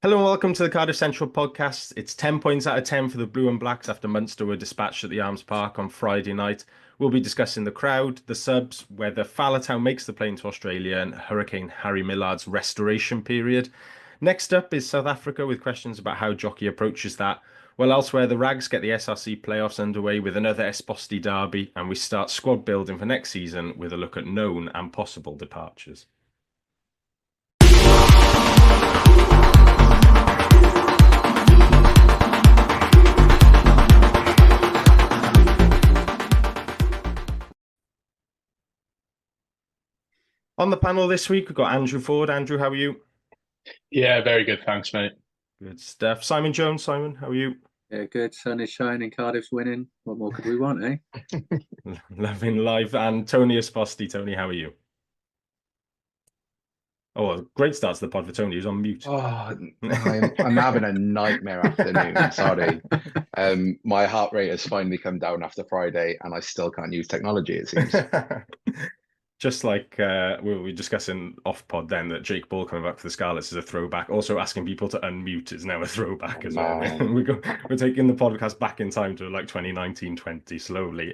Hello and welcome to the Cardiff Central podcast. It's 10 points out of 10 for the Blue and Blacks after Munster were dispatched at the Arms Park on Friday night. We'll be discussing the crowd, the subs, whether Falatown makes the plane to Australia, and Hurricane Harry Millard's restoration period. Next up is South Africa with questions about how Jockey approaches that. Well, elsewhere, the Rags get the SRC playoffs underway with another Esposti derby, and we start squad building for next season with a look at known and possible departures. On the panel this week, we've got Andrew Ford. Andrew, how are you? Yeah, very good. Thanks, mate. Good stuff. Simon Jones. Simon, how are you? Yeah, good. Sun is shining. Cardiff's winning. What more could we want, eh? Loving life. And Tony Esposti. Tony, how are you? Oh, great start to the pod for Tony. He's on mute. Oh, I'm having a nightmare afternoon. Sorry. My heart rate has finally come down after Friday, and I still can't use technology, it seems. Just like we were discussing off pod then, that Jake Ball coming back for the Scarlets is a throwback. Also asking people to unmute is now a throwback as well. We're taking the podcast back in time to like 2019-20 slowly.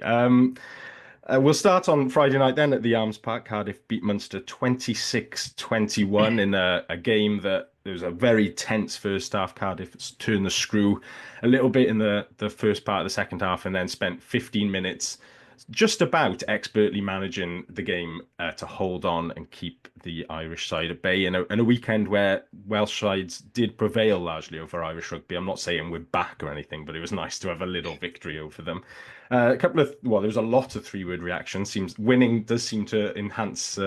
We'll start on Friday night then at the Arms Park. Cardiff beat Munster 26-21 in a game that there was a very tense first half. Cardiff turned the screw a little bit in the first part of the second half and then spent 15 minutes just about expertly managing the game to hold on and keep the Irish side at bay in a weekend where Welsh sides did prevail largely over Irish rugby. I'm not saying we're back or anything, but it was nice to have a little victory over them. There was a lot of three-word reactions. Winning does seem to enhance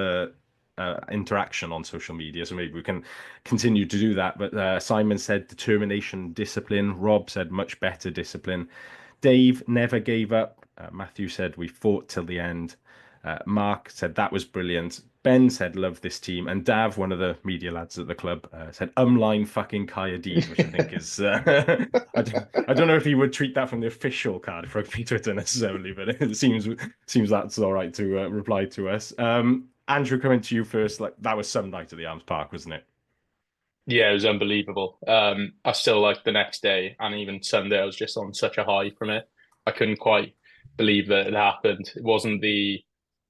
interaction on social media, so maybe we can continue to do that. But Simon said determination, discipline. Rob said much better discipline. Dave never gave up. Matthew said we fought till the end. Mark said that was brilliant. Ben said love this team. And Dav, one of the media lads at the club, said umline fucking Kaya Deed, which I think is... I don't know if he would tweet that from the official Cardiff Rugby Twitter necessarily, but it seems that's all right to reply to us. Andrew, coming to you first. Like, that was some night at the Arms Park, wasn't it? Yeah, it was unbelievable. I still like the next day and even Sunday, I was just on such a high from it. I couldn't quite believe that it happened. It wasn't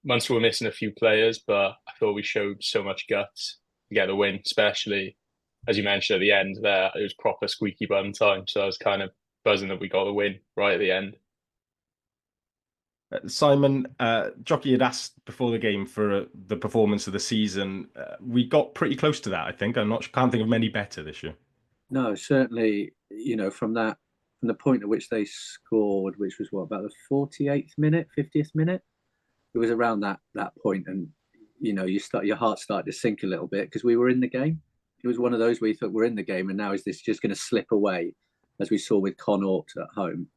Munster were missing a few players, but I thought we showed so much guts to get the win, especially as you mentioned at the end there. It was proper squeaky bum time. So I was kind of buzzing that we got the win right at the end. Simon, Jockey had asked before the game for the performance of the season. We got pretty close to that, I think. Can't think of many better this year. No, certainly, from the point at which they scored, which was about the 48th minute, 50th minute. It was around that point, and your heart started to sink a little bit because we were in the game. It was one of those where you thought we're in the game, and now is this just going to slip away, as we saw with Connaught at home.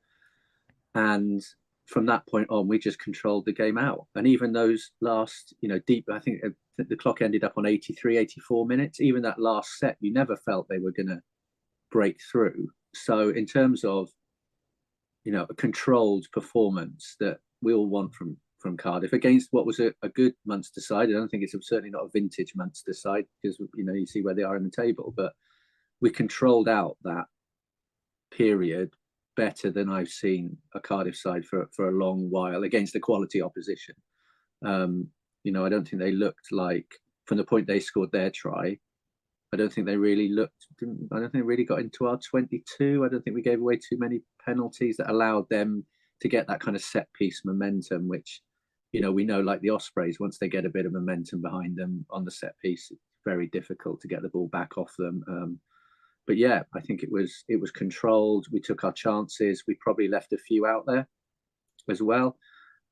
And from that point on, we just controlled the game out. And even those last, deep, I think the clock ended up on 83, 84 minutes. Even that last set, you never felt they were going to break through. So in terms of, a controlled performance that we all want from Cardiff against what was a good Munster side. I don't think it's certainly not a vintage Munster side because, you see where they are in the table. But we controlled out that period better than I've seen a Cardiff side for a long while against a quality opposition. I don't think they looked like, from the point they scored their try, I don't think they really got into our 22. I don't think we gave away too many penalties that allowed them to get that kind of set piece momentum, which, we know, like the Ospreys, once they get a bit of momentum behind them on the set piece, it's very difficult to get the ball back off them. But yeah, I think it was controlled. We took our chances. We probably left a few out there as well.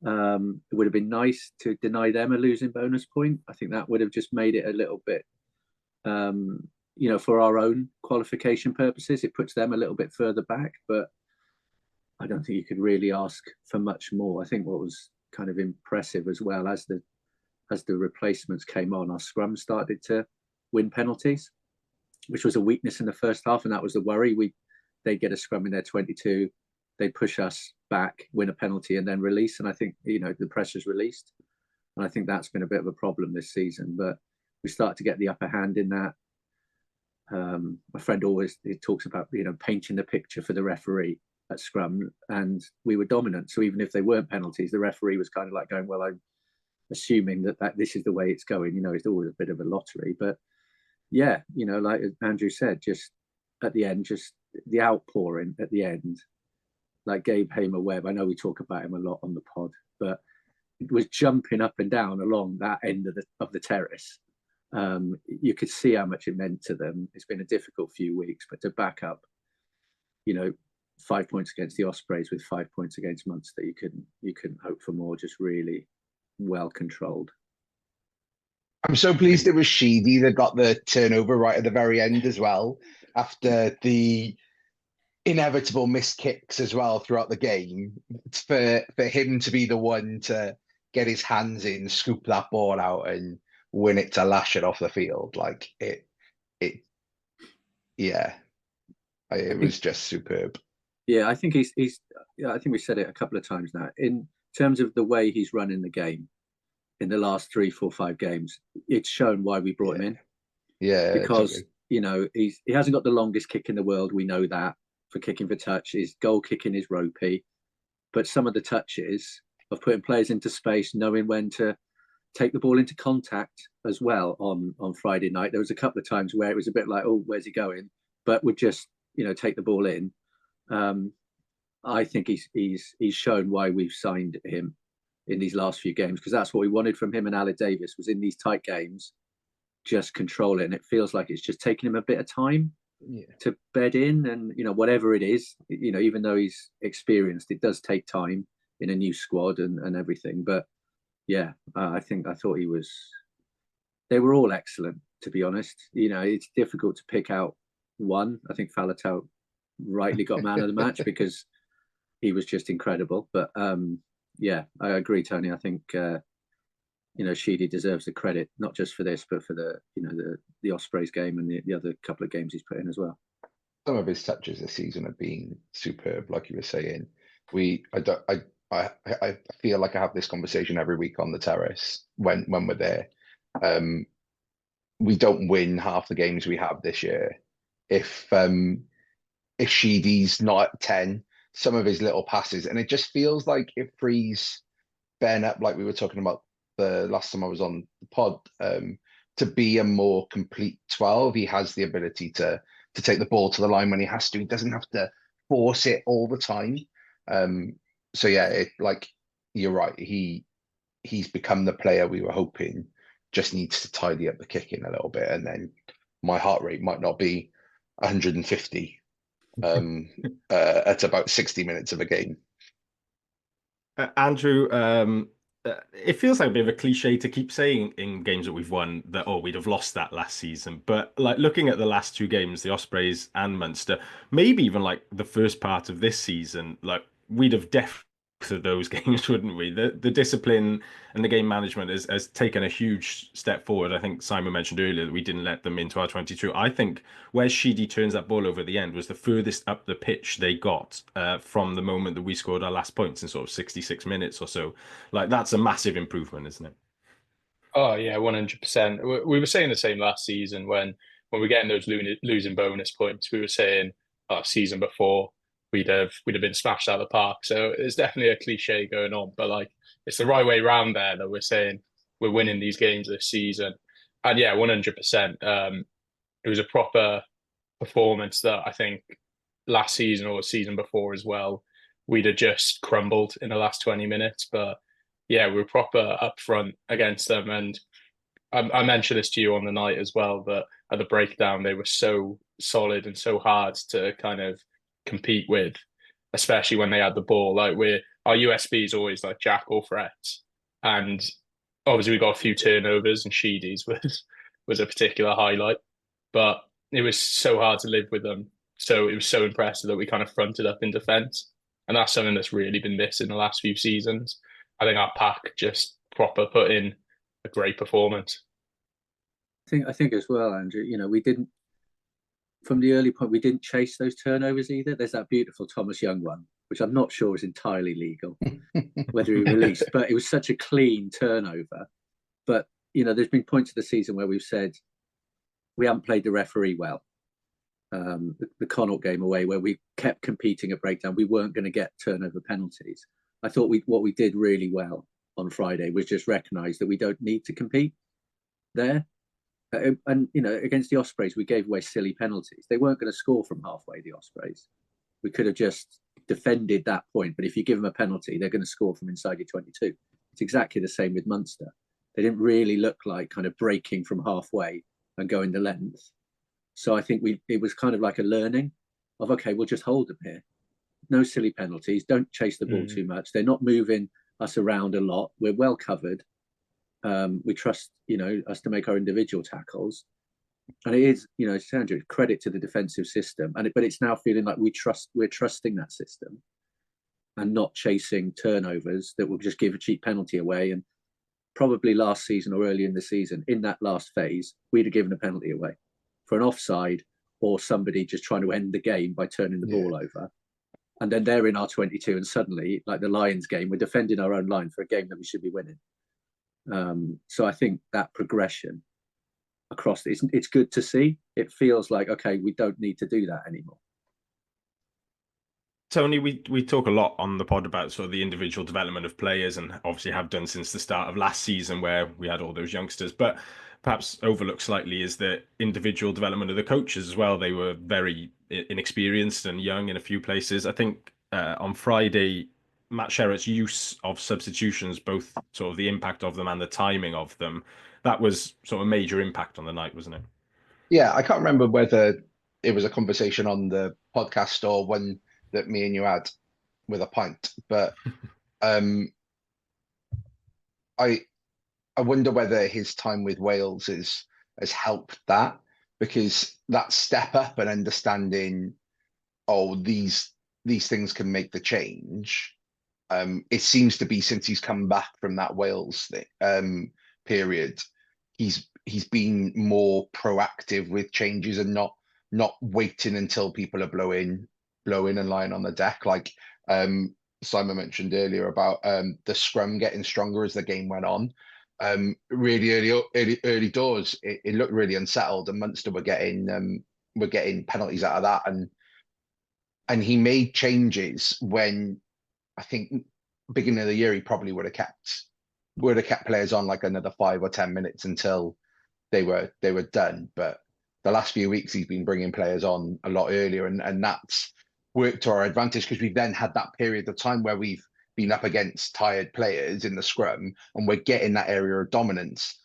It would have been nice to deny them a losing bonus point. I think that would have just made it a little bit, for our own qualification purposes, it puts them a little bit further back. But I don't think you could really ask for much more. I think what was kind of impressive as well, as the replacements came on, our scrum started to win penalties, which was a weakness in the first half, and that was the worry. They'd get a scrum in their 22, they'd push us back, win a penalty, and then release. And I think, the pressure's released. And I think that's been a bit of a problem this season. But we start to get the upper hand in that. My friend always talks about, painting the picture for the referee at scrum, and we were dominant. So even if they weren't penalties, the referee was kind of like going, well, I'm assuming that this is the way it's going. It's always a bit of a lottery. But yeah, like Andrew said, just at the end, just the outpouring at the end, like Gabe Hamer-Webb. I know we talk about him a lot on the pod, but it was jumping up and down along that end of the terrace. You could see how much it meant to them. It's been a difficult few weeks, but to back up, 5 points against the Ospreys with 5 points against Munster, you couldn't hope for more. Just really well controlled. I'm so pleased it was Sheedy that got the turnover right at the very end as well, after the inevitable missed kicks as well throughout the game. For him to be the one to get his hands in, scoop that ball out, and win it to lash it off the field, like it was just superb. Yeah, I think he's. I think we said it a couple of times now. In terms of the way he's running the game in the last 3, 4, 5 games, it's shown why we brought him in. Yeah, because he hasn't got the longest kick in the world. We know that for kicking for touch. His goal kicking is ropey, but some of the touches of putting players into space, knowing when to take the ball into contact as well on Friday night. There was a couple of times where it was a bit like, oh, where's he going? But would just take the ball in. I think he's shown why we've signed him in these last few games, because that's what we wanted from him and Aled Davis, was in these tight games, just control it. And it feels like it's just taking him a bit of time to bed in, and whatever it is, even though he's experienced, it does take time in a new squad and everything. But yeah, I thought they were all excellent, to be honest. It's difficult to pick out one. I think Faletau rightly got man of the match because he was just incredible. But yeah, I agree, Tony. I think Sheedy deserves the credit, not just for this, but for the Ospreys game and the other couple of games he's put in as well. Some of his touches this season have been superb, like you were saying. I feel like I have this conversation every week on the terrace when we're there. We don't win half the games we have this year if Sheedy's not at 10. Some of his little passes, and it just feels like it frees Ben up, like we were talking about the last time I was on the pod, to be a more complete 12. He has the ability to take the ball to the line when he has to. He doesn't have to force it all the time. So yeah, you're right. He's become the player we were hoping. Just needs to tidy up the kicking a little bit, and then my heart rate might not be 150 at about 60 minutes of a game. Andrew, it feels like a bit of a cliche to keep saying in games that we've won that, we'd have lost that last season. But like looking at the last 2 games, the Ospreys and Munster, maybe even like the first part of this season, like we'd have definitely of those games, wouldn't we? The discipline and the game management has taken a huge step forward. I think Simon mentioned earlier that we didn't let them into our 22. I think where Sheedy turns that ball over at the end was the furthest up the pitch they got from the moment that we scored our last points in sort of 66 minutes or so. Like, that's a massive improvement, isn't it? Oh yeah, 100%. We were saying the same last season when we're getting those losing bonus points. We were saying season before we'd have been smashed out of the park. So it's definitely a cliche going on, but like it's the right way around there that we're saying we're winning these games this season. And yeah, 100%. It was a proper performance that I think last season or season before as well, we'd have just crumbled in the last 20 minutes. But yeah, we were proper up front against them. And I mentioned this to you on the night as well, that at the breakdown, they were so solid and so hard to kind of compete with, especially when they had the ball. Like our USP is always like jack or threats, and obviously we got a few turnovers, and Sheedy's was a particular highlight, but it was so hard to live with them. So it was so impressive that we kind of fronted up in defence, and that's something that's really been missing the last few seasons. I think our pack just proper put in a great performance. I think as well, Andrew, we didn't, from the early point, we didn't chase those turnovers either. There's that beautiful Thomas Young one, which I'm not sure is entirely legal, whether he released, but it was such a clean turnover. But, there's been points of the season where we've said we haven't played the referee well. the Connaught game away, where we kept competing at breakdown. We weren't going to get turnover penalties. I thought what we did really well on Friday was just recognise that we don't need to compete there. And against the Ospreys, we gave away silly penalties. They weren't going to score from halfway, the Ospreys. We could have just defended that point, but if you give them a penalty, they're going to score from inside your 22. It's exactly the same with Munster. They didn't really look like kind of breaking from halfway and going the length. So I think it was kind of like a learning of, okay, we'll just hold them here. No silly penalties. Don't chase the ball too much. They're not moving us around a lot. We're well covered. We trust, us to make our individual tackles. And it is, Sandra, credit to the defensive system. But it's now feeling like we're trusting that system and not chasing turnovers that will just give a cheap penalty away. And probably last season or early in the season, in that last phase, we'd have given a penalty away for an offside or somebody just trying to end the game by turning the ball over. And then they're in our 22, and suddenly, like the Lions game, we're defending our own line for a game that we should be winning. So I think that progression across it's good to see. It feels like, okay, we don't need to do that anymore. Tony, we talk a lot on the pod about sort of the individual development of players, and obviously have done since the start of last season where we had all those youngsters, but perhaps overlooked slightly is the individual development of the coaches as well. They were very inexperienced and young in a few places. I think on Friday, Matt Sherratt's use of substitutions, both sort of the impact of them and the timing of them, that was sort of a major impact on the night, wasn't it? Yeah, I can't remember whether it was a conversation on the podcast or one that me and you had with a pint, but I wonder whether his time with Wales has helped that, because that step up and understanding, these things can make the change. It seems to be since he's come back from that Wales period, he's been more proactive with changes and not waiting until people are blowing and lying on the deck. Like Simon mentioned earlier about the scrum getting stronger as the game went on. Really early doors, it looked really unsettled, and Munster were getting penalties out of that, and he made changes when I think beginning of the year he probably would have kept players on like another 5 or 10 minutes until they were done. But the last few weeks he's been bringing players on a lot earlier, and that's worked to our advantage, because we've then had that period of time where we've been up against tired players in the scrum, and we're getting that area of dominance,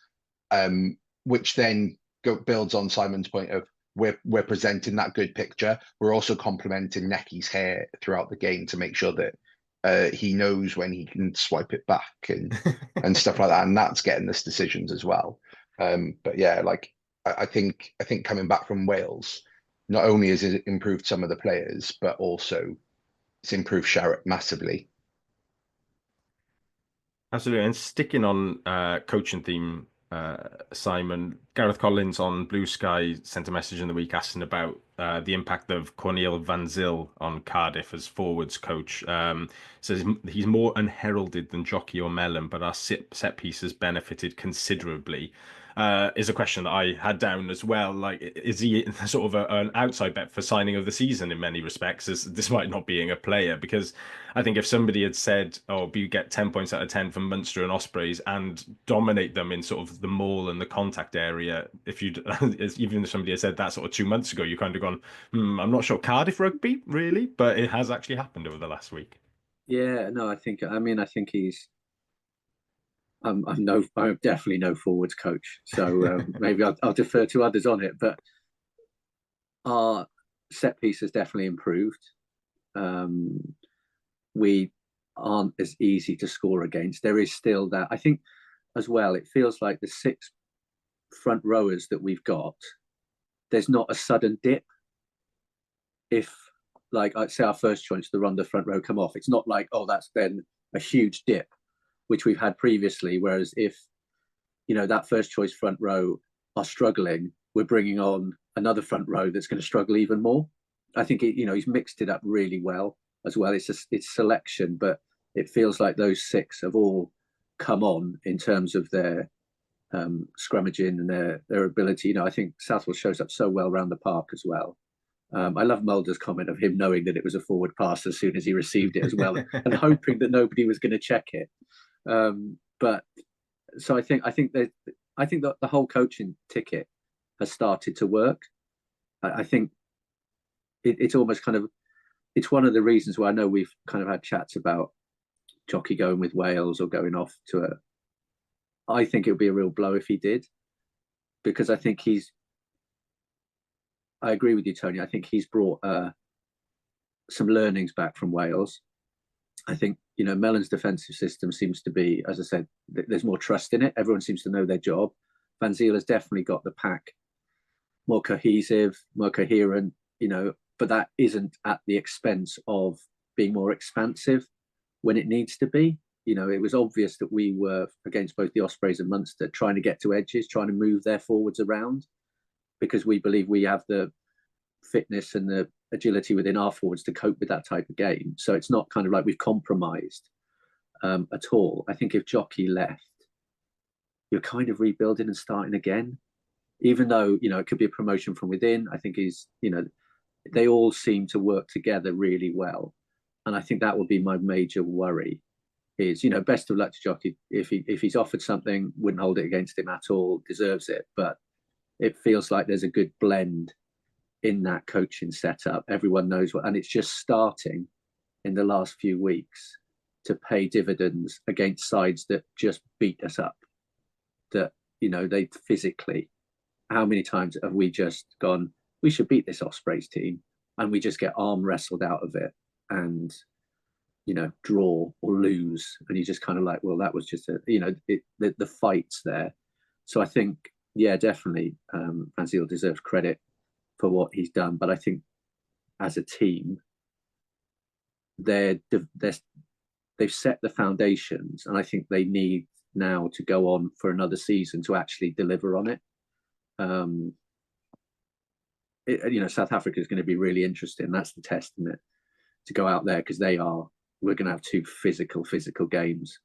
which then builds on Simon's point of we're presenting that good picture. We're also complementing Necky's hair throughout the game to make sure that he knows when he can swipe it back and stuff like that, and that's getting us decisions as well. But yeah, like I think coming back from Wales, not only has it improved some of the players, but also it's improved Sherratt massively. Absolutely. And sticking on coaching theme, Simon, Gareth Collins on Blue Sky sent a message in the week asking about the impact of Cornel van Zyl on Cardiff as forwards coach. Says he's more unheralded than Jockey or Mellon, but our set pieces benefited considerably. Is a question that I had down as well. Like, is he sort of an outside bet for signing of the season in many respects, despite not being a player? Because I think if somebody had said, you get 10 points out of 10 from Munster and Ospreys and dominate them in sort of the maul and the contact area, even if somebody had said that sort of 2 months ago, you kind of gone, I'm not sure Cardiff rugby, really, but it has actually happened over the last week. Yeah, no, I think he's I'm definitely no forwards coach, so maybe I'll defer to others on it. But our set piece has definitely improved. We aren't as easy to score against. There is still that. I think as well, it feels like the 6 front rowers that we've got, there's not a sudden dip. If, like, I'd say our first choice, the run the front row come off, it's not like, that's then a huge dip, which we've had previously. Whereas if, that first choice front row are struggling, we're bringing on another front row that's going to struggle even more. I think he's mixed it up really well as well. It's selection, but it feels like those 6 have all come on in terms of their scrummaging and their ability. I think Southwell shows up so well around the park as well. I love Mulder's comment of him knowing that it was a forward pass as soon as he received it as well, and hoping that nobody was going to check it. But so I think that the whole coaching ticket has started to work. I think it's almost kind of, it's one of the reasons why I know we've kind of had chats about Jockey going with Wales or going off to I think it would be a real blow if he did, because I think I agree with you, Tony. I think he's brought some learnings back from Wales. I think, Mellon's defensive system seems to be, as I said, there's more trust in it. Everyone seems to know their job. Van Ziel has definitely got the pack more cohesive, more coherent, but that isn't at the expense of being more expansive when it needs to be. It was obvious that we were, against both the Ospreys and Munster, trying to get to edges, trying to move their forwards around, because we believe we have the fitness and the agility within our forwards to cope with that type of game. So it's not kind of like we've compromised at all. I think if Jockey left, you're kind of rebuilding and starting again, even though, it could be a promotion from within. I think they all seem to work together really well. And I think that will be my major worry is, best of luck to Jockey. If he's offered something, wouldn't hold it against him at all, deserves it. But it feels like there's a good blend in that coaching setup. Everyone knows what, and it's just starting in the last few weeks to pay dividends against sides that just beat us up. That, they physically, how many times have we just gone, we should beat this Ospreys team, and we just get arm wrestled out of it and, draw or lose. And you just kind of like, well, that was just the fight's there. So I think, yeah, definitely Van Ziel deserves credit for what he's done. But I think as a team, they've set the foundations, and I think they need now to go on for another season to actually deliver on it. South Africa is going to be really interesting. That's the test, isn't it? To go out there, because we're going to have two physical games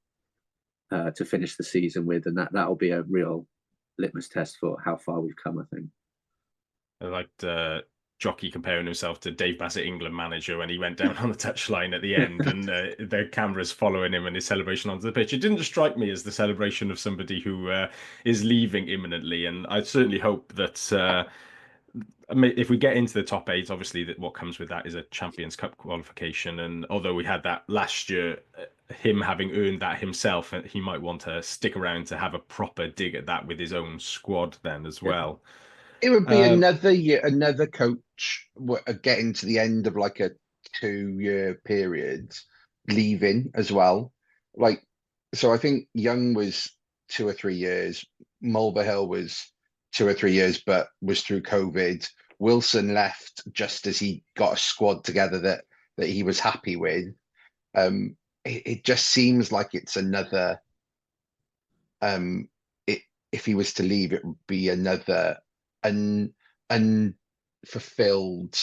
to finish the season with, and that'll be a real litmus test for how far we've come, I think. I liked Jockey comparing himself to Dave Bassett, England manager, when he went down on the touchline at the end and the cameras following him and his celebration onto the pitch. It didn't strike me as the celebration of somebody who is leaving imminently, and I certainly hope that if we get into the top 8, obviously that what comes with that is a Champions Cup qualification, and although we had that last year, him having earned that himself, he might want to stick around to have a proper dig at that with his own squad then as well. It would be another year, another coach getting to the end of like a 2-year period, leaving as well. So I think Young was 2 or 3 years. Mulvihill was 2 or 3 years, but was through COVID. Wilson left just as he got a squad together that he was happy with. It just seems like it's another. If he was to leave, it would be another unfulfilled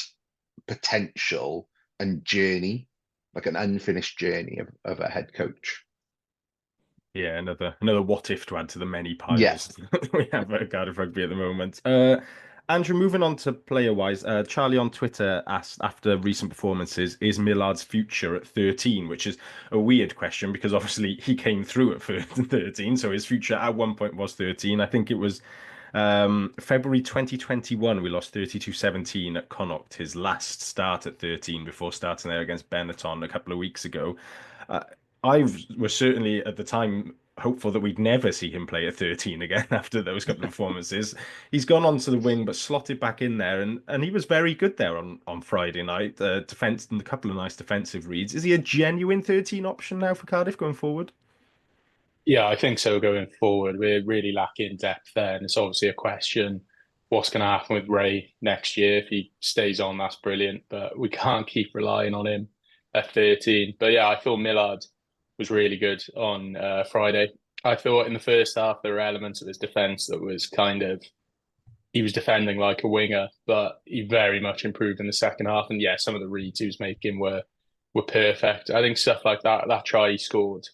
potential and journey, like an unfinished journey of a head coach. Yeah, another what if to add to the many piles we have at Cardiff Rugby at the moment. Andrew, moving on to player-wise, Charlie on Twitter asked, after recent performances, is Millard's future at 13? Which is a weird question, because obviously he came through at 13, so his future at one point was 13. I think it was February 2021, we lost 32-17 at Connacht, his last start at 13 before starting there against Benetton a couple of weeks ago. I was certainly at the time hopeful that we'd never see him play at 13 again after those couple of performances. He's gone on to the wing, but slotted back in there, and he was very good there on Friday night. Defense and a couple of nice defensive reads. Is he a genuine 13 option now for Cardiff going forward? Yeah, I think so going forward. We're really lacking depth there, and it's obviously a question what's going to happen with Ray next year. If he stays on, that's brilliant, but we can't keep relying on him at 13. But yeah, I thought Millard was really good on Friday. I thought in the first half there were elements of his defence that was he was defending like a winger, but he very much improved in the second half. And yeah, some of the reads he was making were perfect. I think stuff like that try he scored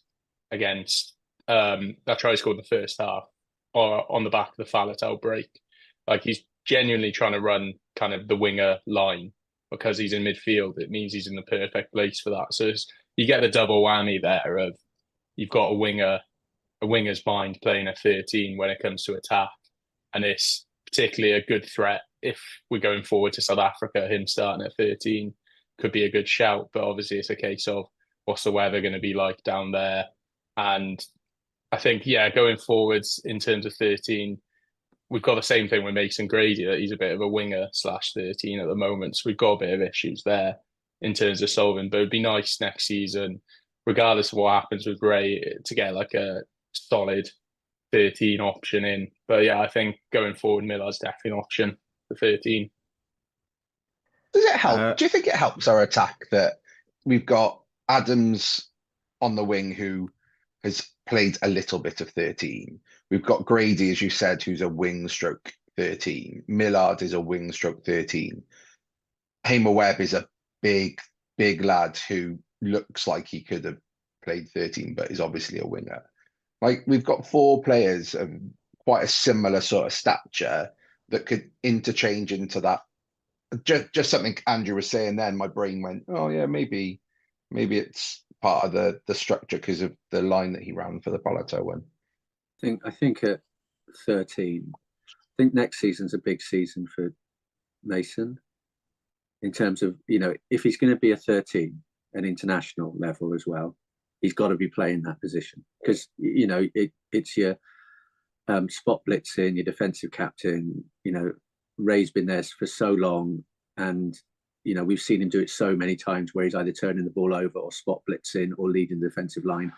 against that try he scored in the first half, or on the back of the Fallet break, like he's genuinely trying to run kind of the winger line because he's in midfield, it means he's in the perfect place for that. So you get the double whammy there of you've got a winger's mind playing at 13 when it comes to attack, and it's particularly a good threat if we're going forward to South Africa. Him starting at 13 could be a good shout, but obviously it's a case of what's the weather going to be like down there. And I think, going forwards in terms of 13, we've got the same thing with Mason Grady, that he's a bit of a winger /13 at the moment. So we've got a bit of issues there in terms of solving, but it'd be nice next season, regardless of what happens with Ray, to get like a solid 13 option in. But I think going forward, Millar's definitely an option for 13. Does it help? Do you think it helps our attack that we've got Adams on the wing who has played a little bit of 13? We've got Grady, as you said, who's a wing stroke 13. Millard is a wing stroke 13. Hamer Webb is a big lad who looks like he could have played 13, but is obviously a winger. Like, we've got 4 players of quite a similar sort of stature that could interchange into that. Just something Andrew was saying then, my brain went, oh yeah, maybe it's part of the structure because of the line that he ran for the Palato one. I think at 13, I think next season's a big season for Mason in terms of, if he's going to be a 13 at international level as well, he's got to be playing that position because, it's your spot blitzing, your defensive captain. Ray's been there for so long, and we've seen him do it so many times where he's either turning the ball over or spot blitzing or leading the defensive line.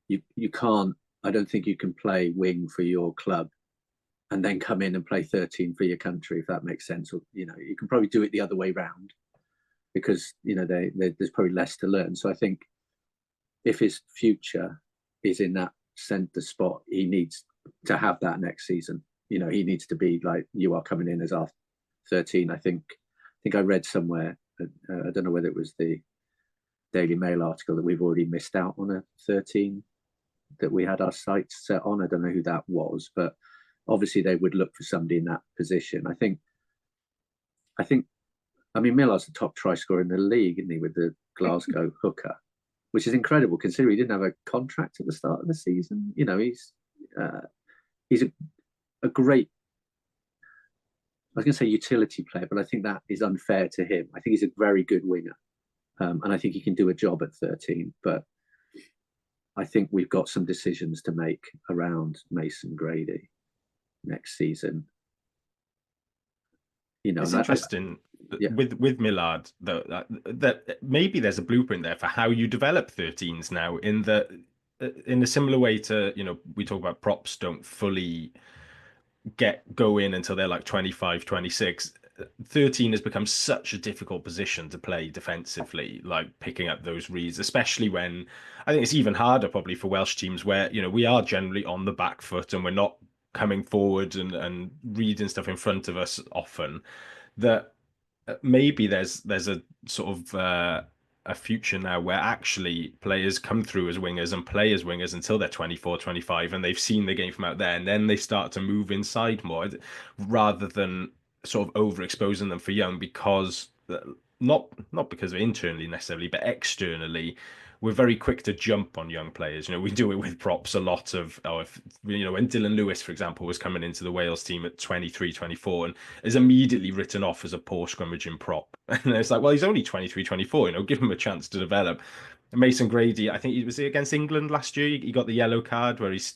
You can't. I don't think you can play wing for your club and then come in and play 13 for your country, if that makes sense. Or you can probably do it the other way round because there's probably less to learn. So I think if his future is in that centre spot, he needs to have that next season. He needs to be like, you are coming in as our 13. I think I read somewhere, I don't know whether it was the Daily Mail article, that we've already missed out on a 13 that we had our sights set on. I don't know who that was, but obviously they would look for somebody in that position. I mean, Millar's the top try scorer in the league, isn't he, with the Glasgow hooker, which is incredible considering he didn't have a contract at the start of the season. He's a great, I was going to say utility player, but I think that is unfair to him. I think he's a very good winger, and I think he can do a job at 13. But I think we've got some decisions to make around Mason Grady next season. It's interesting with Millard that maybe there's a blueprint there for how you develop 13s now. In a similar way to we talk about props don't fully go in until they're like 25, 26. 13 has become such a difficult position to play defensively, like picking up those reads, especially when I think it's even harder probably for Welsh teams where we are generally on the back foot and we're not coming forward and reading stuff in front of us often. That maybe there's a sort of a future now where actually players come through as wingers and play as wingers until they're 24, 25, and they've seen the game from out there, and then they start to move inside more rather than sort of overexposing them for young, because not because of internally necessarily, but externally, we're very quick to jump on young players. We do it with props a lot of, when Dylan Lewis, for example, was coming into the Wales team at 23, 24 and is immediately written off as a poor scrummaging prop. And it's like, well, he's only 23, 24, give him a chance to develop. Mason Grady, I think he was against England last year. He got the yellow card where he's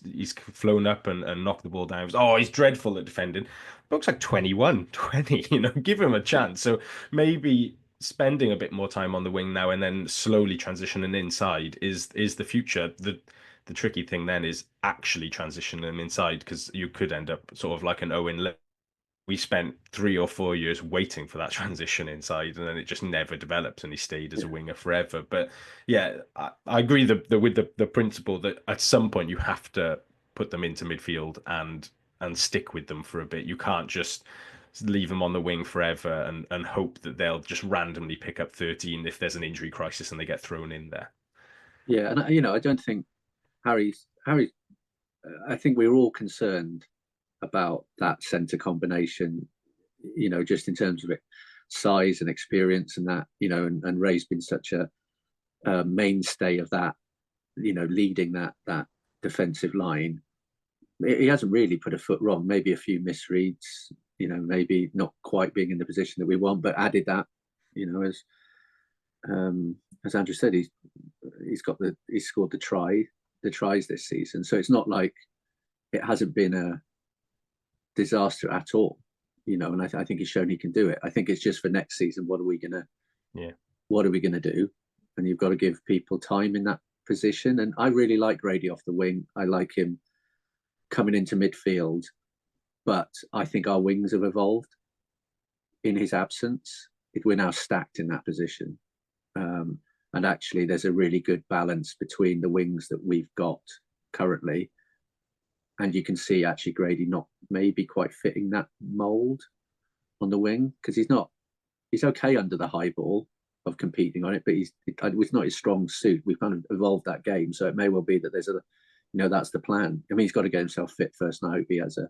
flown up and knocked the ball down. He's dreadful at defending. But looks like 21, 20, give him a chance. So maybe spending a bit more time on the wing now and then slowly transitioning inside is the future. The tricky thing then is actually transitioning them inside, because you could end up sort of like an Owen. We spent 3 or 4 years waiting for that transition inside, and then it just never developed, and he stayed as a winger forever. But I agree with the principle that at some point you have to put them into midfield and stick with them for a bit. You can't just leave them on the wing forever and hope that they'll just randomly pick up 13 if there's an injury crisis and they get thrown in there. Yeah, and I don't think Harry. I think we're all concerned about that centre combination, just in terms of it size and experience and that, you know, and Ray's been such a mainstay of that, you know, leading that defensive line. He hasn't really put a foot wrong. Maybe a few misreads, you know, maybe not quite being in the position that we want, but added that, you know, as Andrew said, he's scored the tries this season. So it's not like it hasn't been a disaster at all, you know. And I think he's shown he can do it. I think it's just for next season. What are we gonna do? And you've got to give people time in that position. And I really like Grady off the wing. I like him coming into midfield, but I think our wings have evolved in his absence. We're now stacked in that position. And actually, there's a really good balance between the wings that we've got currently. And you can see actually Grady not maybe quite fitting that mould on the wing, because he's okay under the high ball of competing on it, but it's not his strong suit. We've kind of evolved that game. So it may well be that there's that's the plan. I mean, he's got to get himself fit first, and I hope he has a,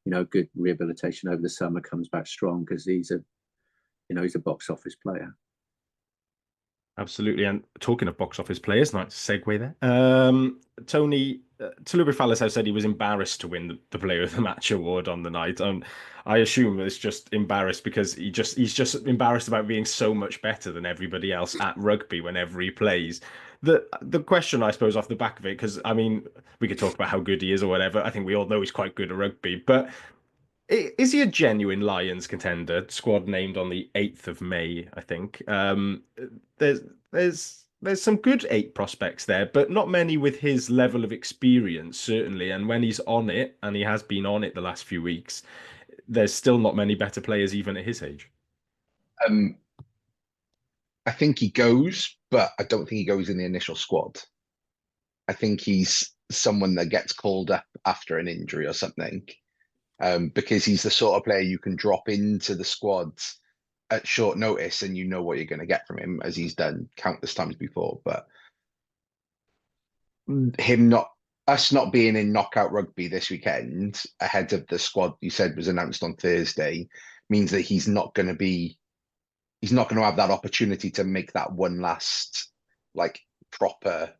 you know, good rehabilitation over the summer, comes back strong, because he's a box office player. Absolutely. And talking of box office players, nice segue there. Tony Toulouse has said he was embarrassed to win the Player of the Match award on the night. I assume it's just embarrassed because he's just embarrassed about being so much better than everybody else at rugby whenever he plays. The question, I suppose, off the back of it, because I mean, we could talk about how good he is or whatever. I think we all know he's quite good at rugby, but is he a genuine Lions contender? Squad named on the 8th of May, I think. There's some good 8 prospects there, but not many with his level of experience, certainly. And when he's on it, and he has been on it the last few weeks, there's still not many better players even at his age. I think he goes, but I don't think he goes in the initial squad. I think he's someone that gets called up after an injury or something. Because he's the sort of player you can drop into the squads at short notice and you know what you're going to get from him, as he's done countless times before. But us not being in knockout rugby this weekend ahead of the squad you said was announced on Thursday means that he's not going to have that opportunity to make that one last like proper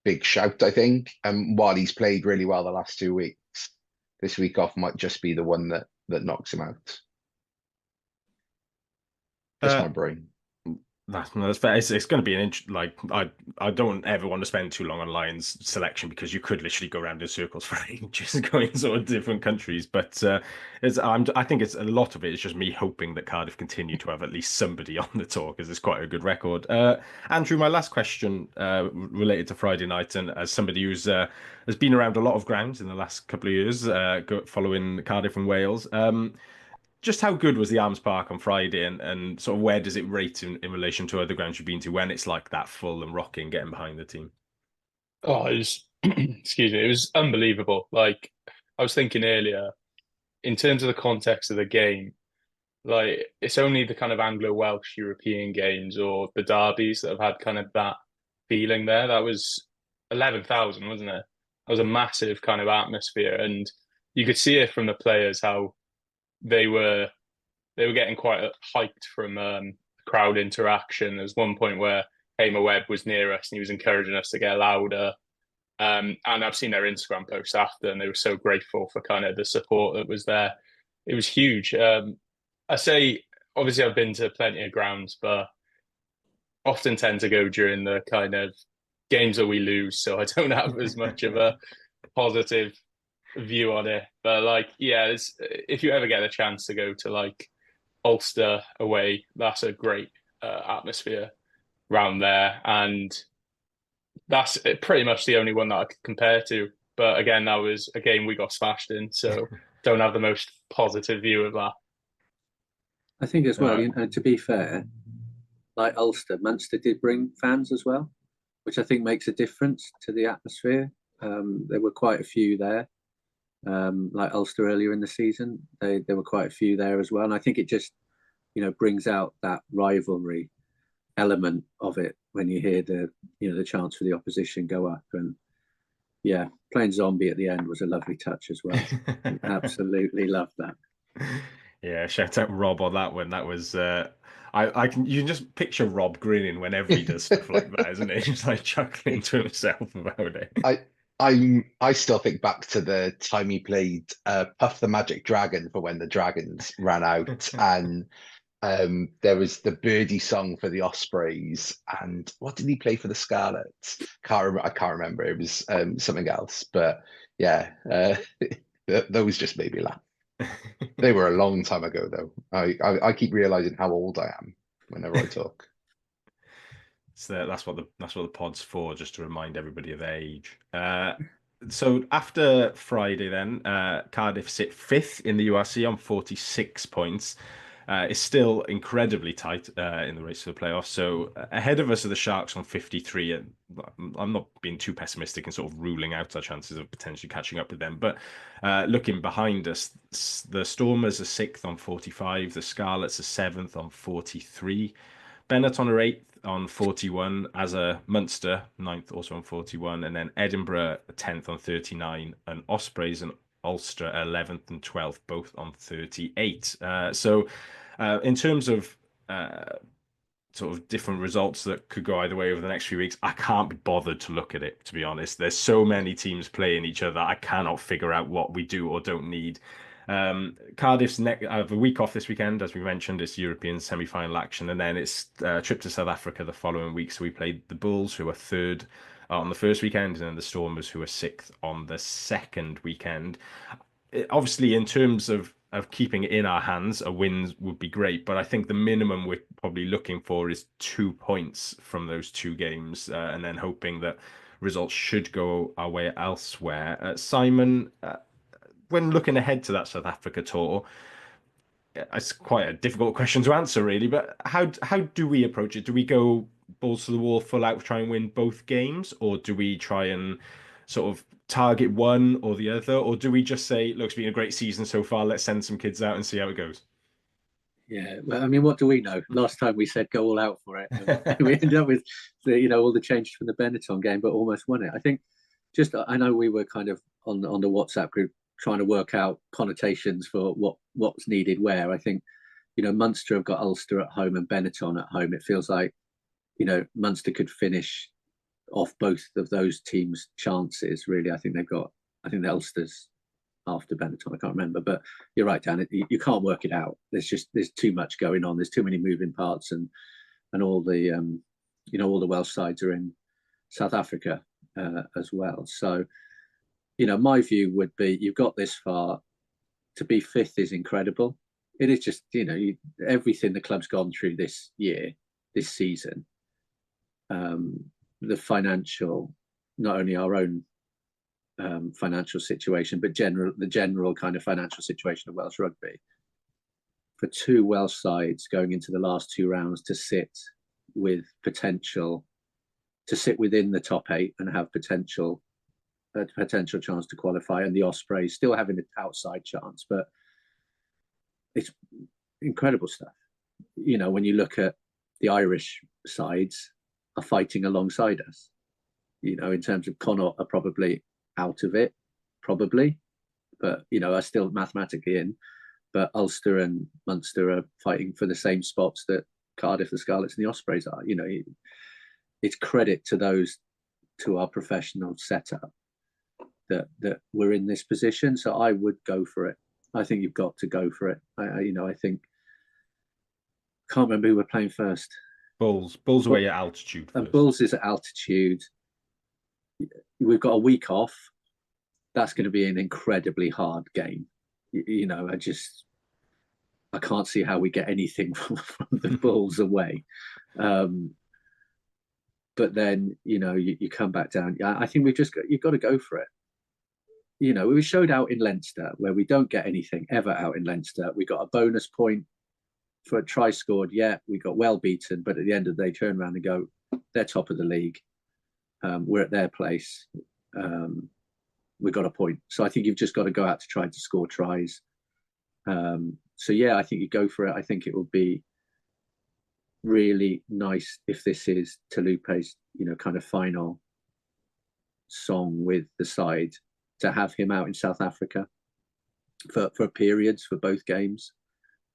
big shout, I think. And while he's played really well the last 2 weeks, this week off might just be the one that knocks him out. Just my brain. That's fair. It's going to be I don't ever want to spend too long on Lions selection, because you could literally go around in circles for ages going sort of different countries. But I think it's a lot of it is just me hoping that Cardiff continue to have at least somebody on the tour, because it's quite a good record. Andrew, my last question related to Friday night, and as somebody who's has been around a lot of grounds in the last couple of years, following Cardiff and Wales. Just how good was the Arms Park on Friday, and sort of where does it rate in relation to other grounds you've been to when it's like that full and rocking, getting behind the team? Oh, it was, excuse me, it was unbelievable. Like I was thinking earlier, in terms of the context of the game, like it's only the kind of Anglo-Welsh European games or the derbies that have had kind of that feeling there. That was 11,000, wasn't it? That was a massive kind of atmosphere, and you could see it from the players how they were getting quite hyped from crowd interaction. There was one point where Hamer Webb was near us and he was encouraging us to get louder. And I've seen their Instagram posts after, and they were so grateful for kind of the support that was there. It was huge. I say, obviously, I've been to plenty of grounds, but often tend to go during the kind of games that we lose. So I don't have as much of a positive view on it. But like, yeah, if you ever get a chance to go to like Ulster away, that's a great atmosphere around there. And that's pretty much the only one that I could compare to. But again, that was a game we got smashed in, so don't have the most positive view of that. I think as well, you know, to be fair, like Ulster, Munster did bring fans as well, which I think makes a difference to the atmosphere. There were quite a few there. Like Ulster earlier in the season, there were quite a few there as well. And I think it just, you know, brings out that rivalry element of it when you hear the chants for the opposition go up. And yeah, playing Zombie at the end was a lovely touch as well. Absolutely loved that. Yeah, shout out Rob on that one. That was you can just picture Rob grinning whenever he does stuff like that, isn't it? He's like chuckling to himself about it. I still think back to the time he played Puff the Magic Dragon for when the Dragons ran out, and there was the Birdie song for the Ospreys, and what did he play for the Scarlets? I can't remember. It was something else, but yeah, those just made me laugh. They were a long time ago, though. I keep realizing how old I am whenever I talk. So that's what the pod's for, just to remind everybody of their age. So after Friday, then Cardiff sit fifth in the URC on 46 points. It's still incredibly tight in the race for the playoffs. So ahead of us are the Sharks on 53. And I'm not being too pessimistic and sort of ruling out our chances of potentially catching up with them. But looking behind us, the Stormers are sixth on 45. The Scarlets are seventh on 43. Benetton are eighth on 41, as a Munster ninth also on 41, and then Edinburgh 10th on 39, and Ospreys and Ulster 11th and 12th both on 38. So in terms of sort of different results that could go either way over the next few weeks, I can't be bothered to look at it, to be honest. There's so many teams playing each other. I cannot figure out what we do or don't need. Cardiff's have a week off this weekend, as we mentioned. It's European semi-final action, and then it's a trip to South Africa the following week. So we played the Bulls, who are third on the first weekend, and then the Stormers, who are sixth on the second weekend. Obviously, in terms of keeping it in our hands, a win would be great, but I think the minimum we're probably looking for is 2 points from those two games, and then hoping that results should go our way elsewhere. Simon, when looking ahead to that South Africa tour, it's quite a difficult question to answer, really. But how do we approach it? Do we go balls to the wall, full out, try and win both games, or do we try and sort of target one or the other, or do we just say, "Look, it's been a great season so far. Let's send some kids out and see how it goes"? Yeah, well, I mean, what do we know? Last time we said go all out for it, and we ended up with all the changes from the Benetton game, but almost won it. I think I know we were kind of on the WhatsApp group trying to work out connotations for what's needed where. I think Munster have got Ulster at home and Benetton at home. It feels like Munster could finish off both of those teams' chances. Really, I think the Ulster's after Benetton. I can't remember, but you're right, Dan. You can't work it out. There's too much going on. There's too many moving parts, and all the all the Welsh sides are in South Africa as well. So, my view would be you've got this far. To be fifth is incredible. It is just everything the club's gone through this season. The financial, not only our own financial situation, but the general kind of financial situation of Welsh rugby. For two Welsh sides going into the last two rounds to sit with potential, to sit within the top eight and have a potential chance to qualify, and the Ospreys still having an outside chance, but it's incredible stuff. When you look at the Irish sides are fighting alongside us, in terms of Connacht are probably out of it, but are still mathematically in. But Ulster and Munster are fighting for the same spots that Cardiff, the Scarlets, and the Ospreys are. It's credit to our professional setup that we're in this position. So I would go for it. I think you've got to go for it. I think, can't remember who we're playing first. Bulls away at altitude. And Bulls is at altitude. We've got a week off. That's going to be an incredibly hard game. I can't see how we get anything from the Bulls away. But then, you come back down. I think you've got to go for it. We showed out in Leinster where we don't get anything ever out in Leinster. We got a bonus point for a try scored. Yeah, we got well beaten, but at the end of the day, turn around and go, they're top of the league. We're at their place. We got a point. So I think you've just got to go out to try to score tries. So yeah, I think you go for it. I think it will be really nice if this is Talupe's, kind of final song with the side, to have him out in South Africa for periods for both games.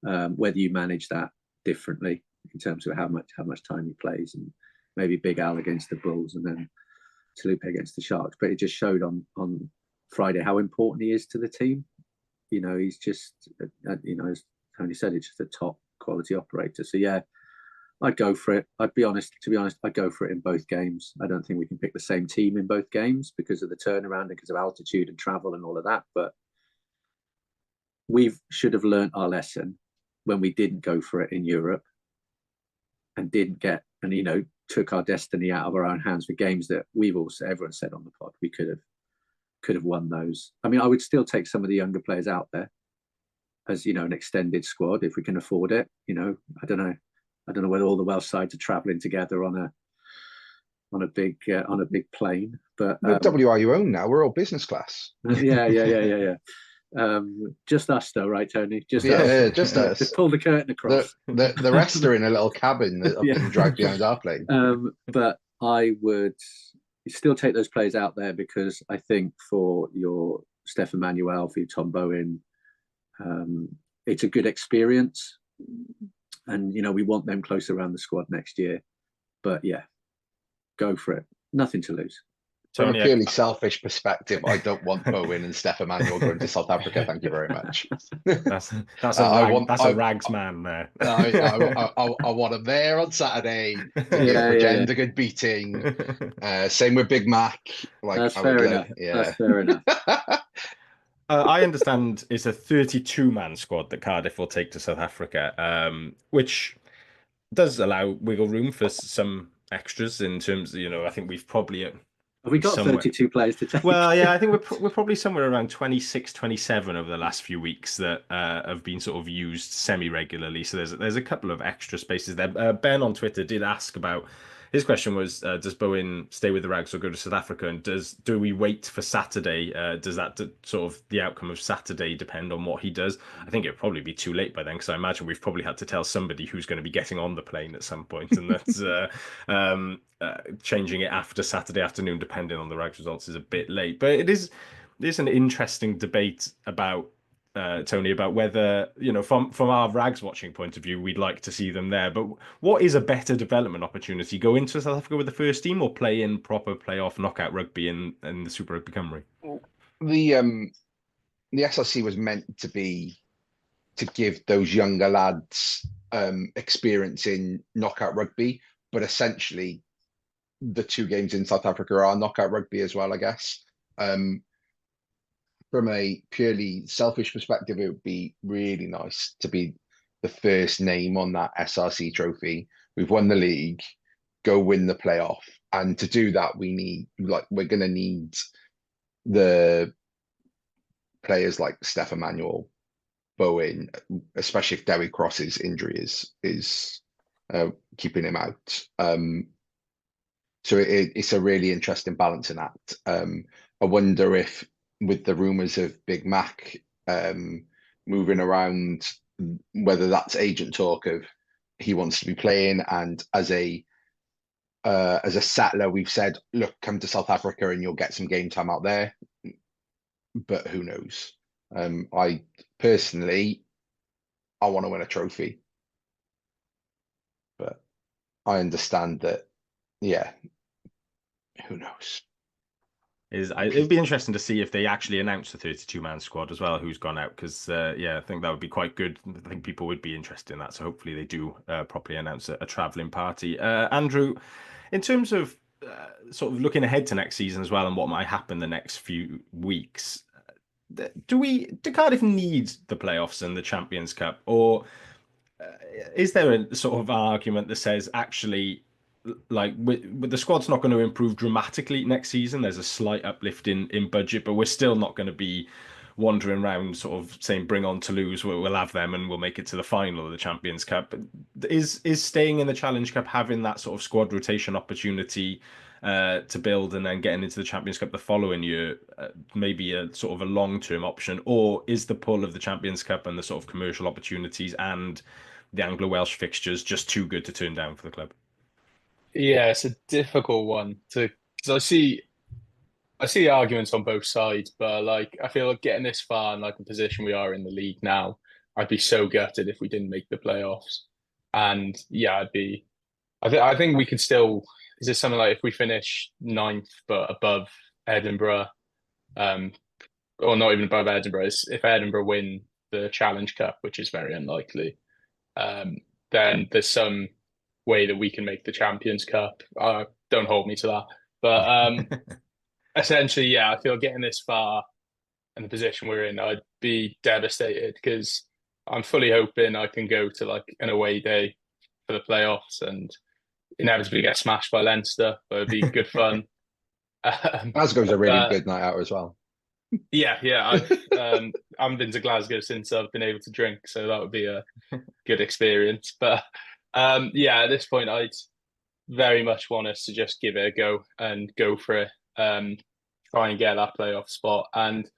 whether you manage that differently in terms of how much time he plays, and maybe Big Al against the Bulls and then Talupe against the Sharks. But it just showed on Friday how important he is to the team. He's just, as Tony said, it's just a top quality operator. So yeah, I'd go for it. To be honest, I'd go for it in both games. I don't think we can pick the same team in both games because of the turnaround, because of altitude and travel and all of that. But we should have learnt our lesson when we didn't go for it in Europe and took our destiny out of our own hands for games that everyone said on the pod we could have won those. I mean, I would still take some of the younger players out there as an extended squad if we can afford it. I don't know whether all the Welsh sides are travelling together on a big plane, but WRU own now. We're all business class. Yeah. Just us though, right, Tony? Just us. Just pull the curtain across. The rest are in a little cabin that have been dragged behind our plane. But I would still take those players out there because I think for your Stefan Manuel, for your Tom Bowen, it's a good experience, and we want them close around the squad next year. But yeah, go for it. Nothing to lose. From a purely selfish perspective, I don't want Bowen and Stefan Manuel going to South Africa. Thank you very much. That's a Rags man there. I want him there on Saturday to give Bridgend a good beating. Same with Big Mac. That's fair enough. That's fair enough. I understand it's a 32-man squad that Cardiff will take to South Africa, which does allow wiggle room for some extras in terms of, I think we've probably... Have we got 32 players to take? Well, yeah, I think we're probably somewhere around 26, 27 over the last few weeks that have been sort of used semi-regularly. So there's a couple of extra spaces there. Ben on Twitter did ask about, his question was, does Bowen stay with the Rags or go to South Africa? And do we wait for Saturday? Does that sort of the outcome of Saturday depend on what he does? I think it'd probably be too late by then, because I imagine we've probably had to tell somebody who's going to be getting on the plane at some point, and that's changing it after Saturday afternoon, depending on the Rags results, is a bit late. But it is an interesting debate about Tony, about whether, from our Rags watching point of view, we'd like to see them there. But what is a better development opportunity? Go into South Africa with the first team, or play in proper playoff knockout rugby in the Super Rugby Cymru? The SRC was meant to be to give those younger lads experience in knockout rugby, but essentially the two games in South Africa are knockout rugby as well, I guess. From a purely selfish perspective, it would be really nice to be the first name on that SRC trophy. We've won the league, go win the playoff. And to do that, we're going to need the players like Stefan Manuel, Bowen, especially if Dewi Cross's injury is keeping him out. So it's a really interesting balancing act. I wonder if, with the rumours of Big Mac moving around, whether that's agent talk of he wants to be playing, and as a settler, we've said, look, come to South Africa and you'll get some game time out there. But who knows? I personally, I want to win a trophy, but I understand that. Yeah, who knows? It'd be interesting to see if they actually announce the 32-man squad as well, who's gone out, because I think that would be quite good. I think people would be interested in that, so hopefully they do properly announce a travelling party. Andrew, in terms of sort of looking ahead to next season as well and what might happen the next few weeks, do Cardiff need the playoffs and the Champions Cup, or is there a sort of argument that says actually, like, with the squad's not going to improve dramatically next season, there's a slight uplift in budget, but we're still not going to be wandering around sort of saying bring on Toulouse, we'll have them and we'll make it to the final of the Champions Cup. Is staying in the Challenge Cup, having that sort of squad rotation opportunity to build and then getting into the Champions Cup the following year maybe a sort of a long-term option, or is the pull of the Champions Cup and the sort of commercial opportunities and the Anglo-Welsh fixtures just too good to turn down for the club? Yeah, it's a difficult one because I see arguments on both sides, but like I feel like getting this far and like the position we are in the league now, I'd be so gutted if we didn't make the playoffs. And yeah, I think we could still. Is this something like if we finish ninth but above Edinburgh, or not even above Edinburgh? If Edinburgh win the Challenge Cup, which is very unlikely, then there's some way that we can make the Champions Cup. Don't hold me to that, but essentially, yeah, I feel getting this far in the position we're in, I'd be devastated because I'm fully hoping I can go to like an away day for the playoffs and inevitably get smashed by Leinster, but it'd be good fun. Glasgow's a really good night out as well. Yeah. I haven't been to Glasgow since I've been able to drink, so that would be a good experience. But yeah, at this point, I'd very much want us to just give it a go and go for it. Try and get that playoff spot. And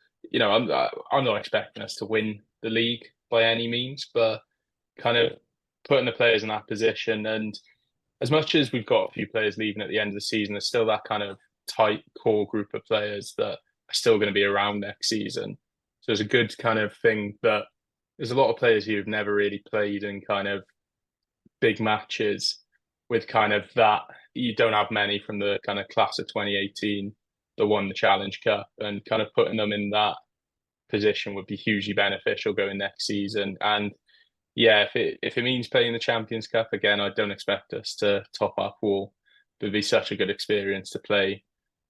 I'm not expecting us to win the league by any means, but kind of putting the players in that position. And as much as we've got a few players leaving at the end of the season, there's still that kind of tight core group of players that are still going to be around next season. So it's a good kind of thing that there's a lot of players who've never really played in kind of big matches with kind of that. You don't have many from the kind of class of 2018 that won the Challenge Cup, and kind of putting them in that position would be hugely beneficial going next season. And yeah, if it means playing the Champions Cup again, I don't expect us to top our pool. It would be such a good experience to play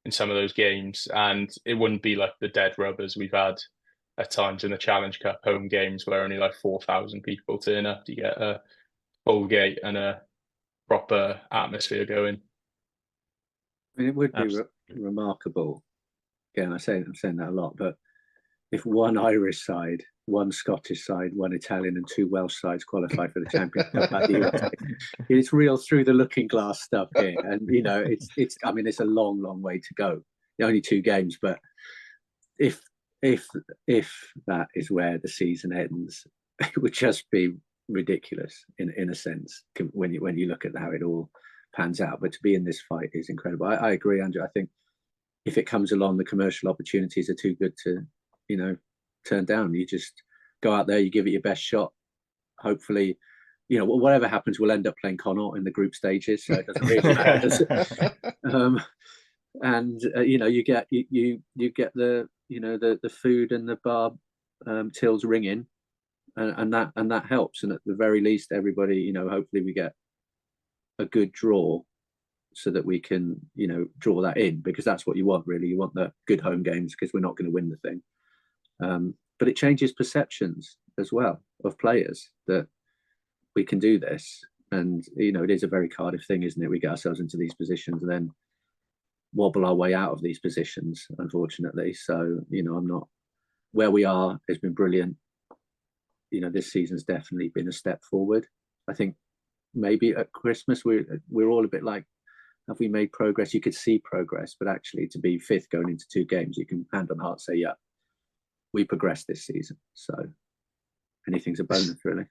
in some of those games, and it wouldn't be like the dead rubbers we've had at times in the Challenge Cup home games where only like 4,000 people turn up to get a full gate and a proper atmosphere going. I mean, it would be remarkable. Again, I'm saying that a lot, but if one Irish side, one Scottish side, one Italian, and two Welsh sides qualified for the Champions Cup at the USA, it's real through the looking glass stuff here. And it's I mean, it's a long, long way to go. Only 2 games, but if that is where the season ends, it would just be ridiculous in a sense when you look at how it all pans out. But to be in this fight is incredible. I agree, Andrew. I think if it comes along, the commercial opportunities are too good to turn down. You just go out there, you give it your best shot. Hopefully, whatever happens, we'll end up playing Connacht in the group stages, so it doesn't really matter. And you get the the food and the bar tills ringing, and that helps. And at the very least, everybody, hopefully we get a good draw so that we can draw that in, because that's what you want, really. You want the good home games because we're not going to win the thing. But it changes perceptions as well of players that we can do this. And it is a very Cardiff thing, isn't it? We get ourselves into these positions and then wobble our way out of these positions, unfortunately. So I'm not where we are. Has been brilliant. This season's definitely been a step forward. I think maybe at Christmas we're all a bit like, have we made progress? You could see progress, but actually to be 5th going into 2 games, you can hand on heart say, yeah, we progressed this season. So anything's a bonus, really.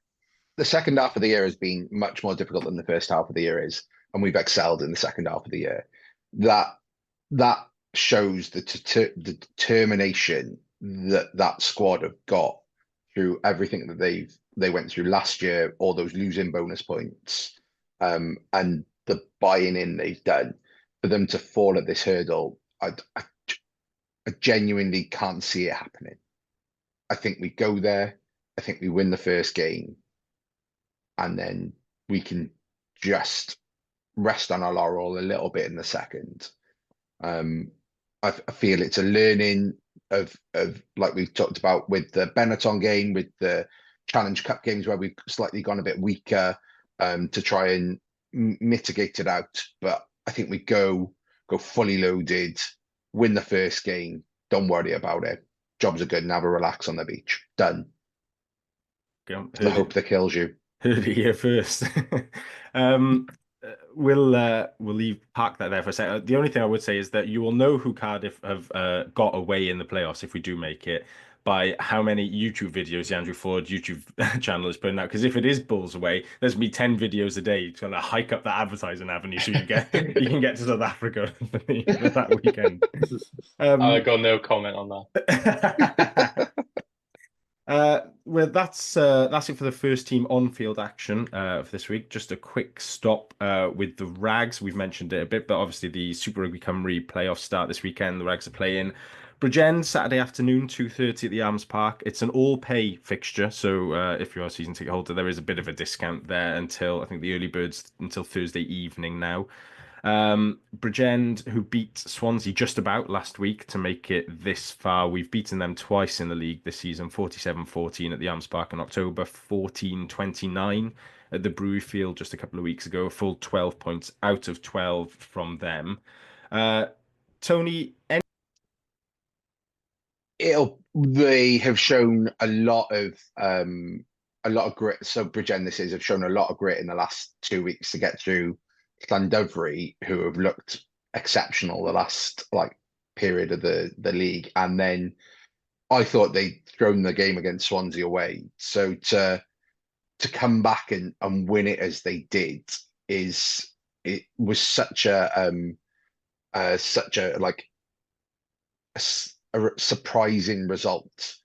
The second half of the year has been much more difficult than the first half of the year is, and we've excelled in the second half of the year. That shows the determination that squad have got through everything that they went through last year, all those losing bonus points, and the buying in they've done. For them to fall at this hurdle, I genuinely can't see it happening. I think we go there, I think we win the first game, and then we can just rest on our laurel a little bit in the second. I feel it's a learning of like we've talked about with the Benetton game, with the Challenge Cup games where we've slightly gone a bit weaker to try and mitigate it out. But I think we go fully loaded, win the first game, don't worry about it. Jobs are good and have a relax on the beach. Done. The hope that kills you. Heard it here first. We'll park that there for a second. The only thing I would say is that you will know who Cardiff have got away in the playoffs if we do make it by how many YouTube videos the Andrew Ford YouTube channel is putting out. Because if it is Bulls away, there's gonna be 10 videos a day to hike up the advertising avenue so you can get to South Africa for that weekend. I got no comment on that. well, that's it for the first team on-field action for this week. Just a quick stop with the Rags. We've mentioned it a bit, but obviously the Super Rugby Cymru playoffs start this weekend. The Rags are playing Bridgend Saturday afternoon, 2:30 at the Arms Park. It's an all-pay fixture, so if you're a season ticket holder, there is a bit of a discount there until I think the early birds until Thursday evening now. Bridgend, who beat Swansea just about last week to make it this far. We've beaten them twice in the league this season, 47-14 at the Arms Park in October, 14-29 at the Brewery Field just a couple of weeks ago, a full 12 points out of 12 from them. Tony, They have shown a lot of grit. So Bridgend have shown a lot of grit in the last 2 weeks to get through Llandovery, who have looked exceptional the last period of the league. And then I thought they'd thrown the game against Swansea away. So to come back and win it as they did it was such a surprising result.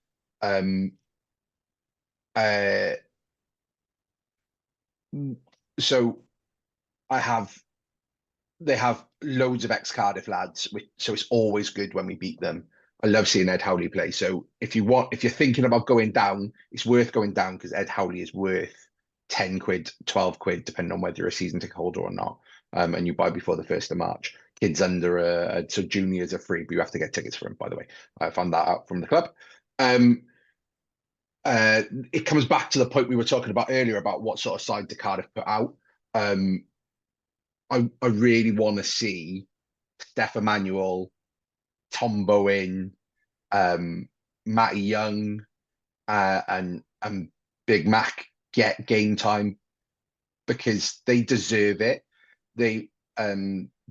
So they have loads of ex-Cardiff lads, so it's always good when we beat them. I love seeing Ed Howley play. So if you're thinking about going down, it's worth going down because Ed Howley is worth 10 quid, 12 quid, depending on whether you're a season ticket holder or not. And you buy before the 1st of March. Kids under so juniors are free, but you have to get tickets for them, by the way. I found that out from the club. It comes back to the point we were talking about earlier about what sort of side the Cardiff put out. I really want to see Steph Emmanuel, Tom Bowen, Matty Young, and Big Mac get game time because they deserve it.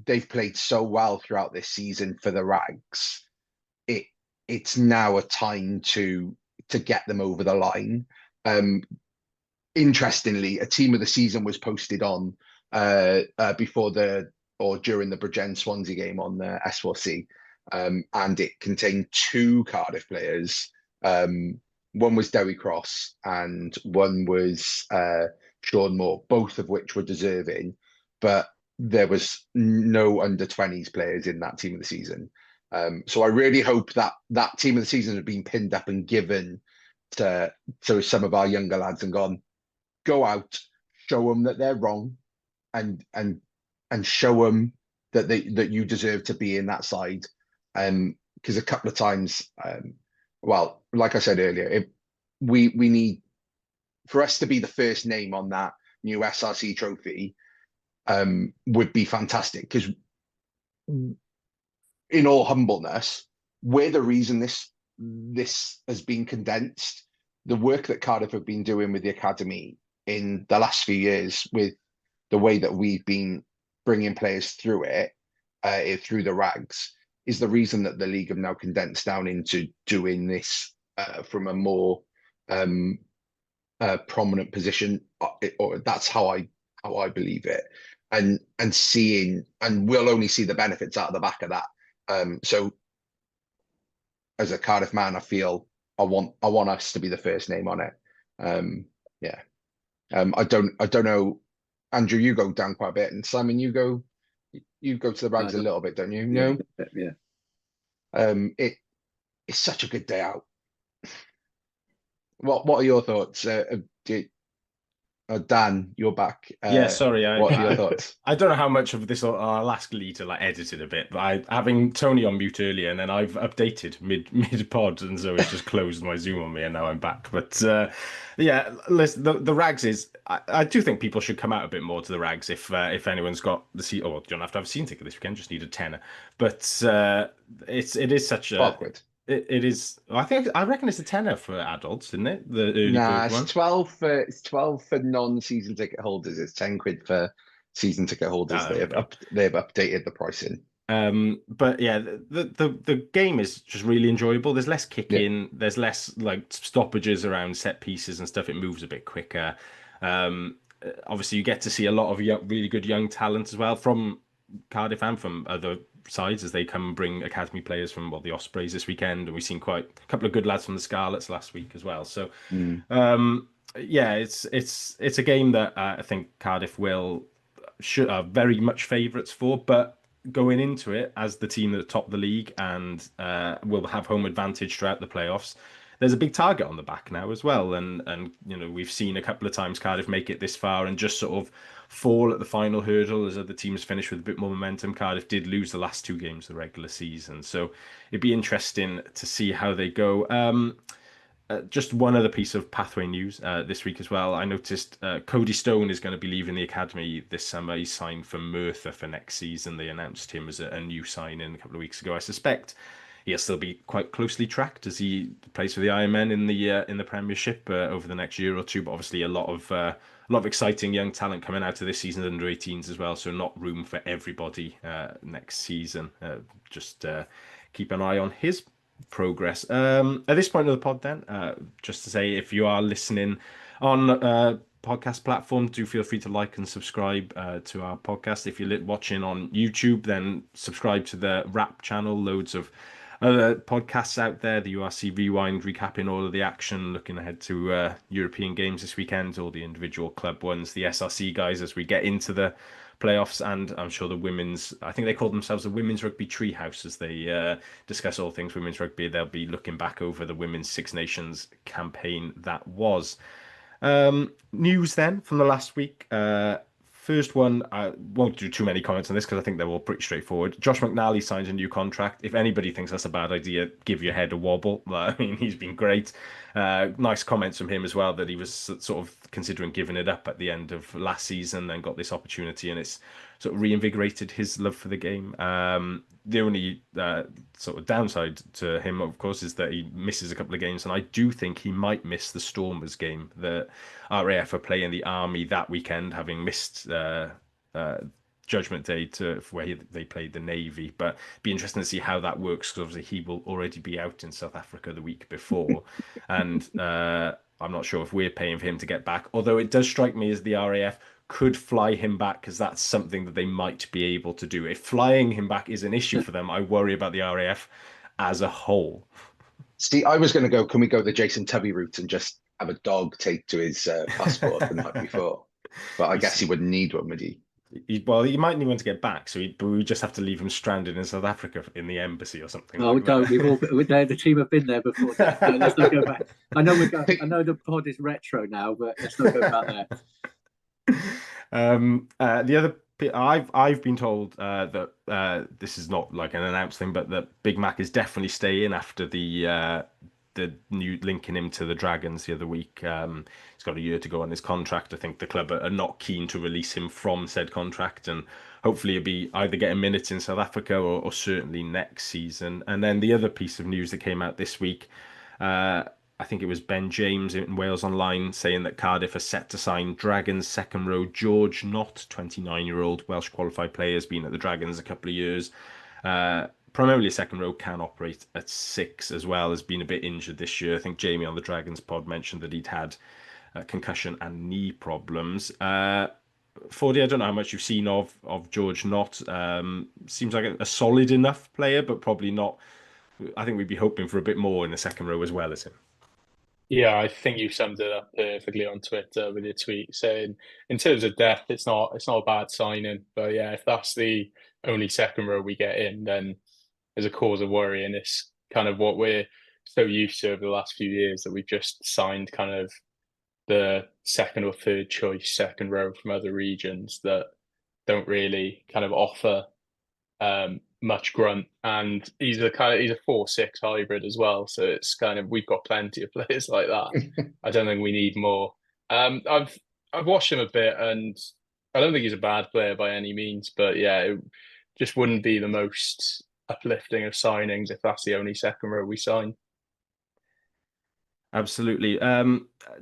They've played so well throughout this season for the Rags. It's now a time to get them over the line. Interestingly, a team of the season was posted on before during the Bridgend Swansea game on the S4C, and it contained 2 Cardiff players. One was Dewi Cross and one was Sean Moore, both of which were deserving, but there was no under-20s players in that team of the season. So I really hope that team of the season has been pinned up and given to some of our younger lads and gone, go out, show them that they're wrong, and show them that you deserve to be in that side. Because a couple of times, well, like I said earlier, we need for us to be the first name on that new SRC trophy would be fantastic. Because in all humbleness, we're the reason this has been condensed. The work that Cardiff have been doing with the academy in the last few years, with the way that we've been bringing players through it, through the Rags, is the reason that the league have now condensed down into doing this from a more prominent position. Or that's how I believe it, and we'll only see the benefits out of the back of that. So as a Cardiff man, I feel I want us to be the first name on it. I don't know. Andrew, you go down quite a bit, and Simon, you go to the Rags a little bit, don't you? No. Yeah. It's such a good day out. What are your thoughts? Dan, you're back. Yeah, sorry. What are your thoughts? I don't know how much of this I'll ask Lee to edited a bit, but having Tony on mute earlier, and then I've updated mid pod, and so it's just closed my Zoom on me, and now I'm back. But yeah, listen, the Rags is. I do think people should come out a bit more to the Rags if anyone's got the seat. Oh, you don't have to have a season ticket this weekend; just need a tenner. But it is such a. Awkward. It is. I reckon it's a tenner for adults, isn't it? The early bird one. It's 12 for non-season ticket holders. It's 10 quid for season ticket holders. They've updated the pricing. But yeah, the game is just really enjoyable. There's less kicking. Yeah. There's less stoppages around set pieces and stuff. It moves a bit quicker. Obviously, you get to see a lot of really good young talent as well from Cardiff and from other sides as they come and bring academy players from the Ospreys this weekend, and we've seen quite a couple of good lads from the Scarlets last week as well. So yeah, it's a game that I think Cardiff are very much favourites for, but going into it as the team at the top of the league and will have home advantage throughout the playoffs, there's a big target on the back now as well. And we've seen a couple of times Cardiff make it this far and just sort of fall at the final hurdle as other teams finish with a bit more momentum. Cardiff did lose the last 2 games of the regular season, so it'd be interesting to see how they go. Just one other piece of pathway news this week as well. I noticed Cody Stone is going to be leaving the academy this summer. He signed for Merthyr for next season. They announced him as a new sign-in a couple of weeks ago. I suspect he'll still be quite closely tracked as he plays for the Ironmen in the Premiership over the next year or two. But obviously a lot of exciting young talent coming out of this season under 18s as well. So not room for everybody next season. Just keep an eye on his progress. At this point of the pod then, just to say, if you are listening on podcast platform, do feel free to like and subscribe to our podcast. If you're watching on YouTube, then subscribe to the Wrap channel. Loads of other podcasts out there, the URC Rewind, recapping all of the action, looking ahead to European games this weekend, all the individual club ones, the SRC guys as we get into the playoffs, and I'm sure the women's, I think they call themselves the Women's Rugby Treehouse as they discuss all things women's rugby. They'll be looking back over the Women's Six Nations campaign that was. News then from the last week. First one, I won't do too many comments on this because I think they're all pretty straightforward. Josh McNally signs a new contract. If anybody thinks that's a bad idea, give your head a wobble. I mean, he's been great. Nice comments from him as well that he was sort of considering giving it up at the end of last season, then got this opportunity, and it's sort of reinvigorated his love for the game. The only sort of downside to him, of course, is that he misses a couple of games, and I do think he might miss the Stormers game. The RAF are playing the Army that weekend, having missed Judgment Day where they played the Navy. But it'd be interesting to see how that works, because obviously he will already be out in South Africa the week before, and I'm not sure if we're paying for him to get back. Although it does strike me as the RAF could fly him back, because that's something that they might be able to do. If flying him back is an issue for them, I worry about the RAF as a whole. See, I was going to go, can we go the Jason Tubby route and just have a dog taped to his passport the night before? But I guess he wouldn't need one, would he? Well, he might need one to get back, but we just have to leave him stranded in South Africa in the embassy or something. Oh, don't. The team have been there before. No, let's not go back. I know the pod is retro now, but let's not go back there. The other, I've been told that this is not like an announced thing, but that Big Mac is definitely staying after the new linking him to the Dragons the other week. He's got a year to go on his contract. I think the club are not keen to release him from said contract, and hopefully he'll be either getting minutes in South Africa or certainly next season. And then the other piece of news that came out this week, I think it was Ben James in Wales Online saying that Cardiff are set to sign Dragons second row George Knott, 29-year-old Welsh qualified player, has been at the Dragons a couple of years. Primarily a second row, can operate at 6 as well, has been a bit injured this year. I think Jamie on the Dragons pod mentioned that he'd had concussion and knee problems. Fordy, I don't know how much you've seen of George Knott. Seems like a solid enough player, but probably not. I think we'd be hoping for a bit more in the second row as well as him. Yeah, I think you summed it up perfectly on Twitter with your tweet saying, in terms of depth, it's not a bad signing. But yeah, if that's the only second row we get in, then there's a cause of worry, and it's kind of what we're so used to over the last few years, that we've just signed kind of the second or third choice second row from other regions that don't really kind of offer much grunt. And he's a 4-6 hybrid as well, so it's kind of, we've got plenty of players like that. I don't think we need more. I've watched him a bit, and I don't think he's a bad player by any means, but yeah, it just wouldn't be the most uplifting of signings if that's the only second row we sign. Absolutely.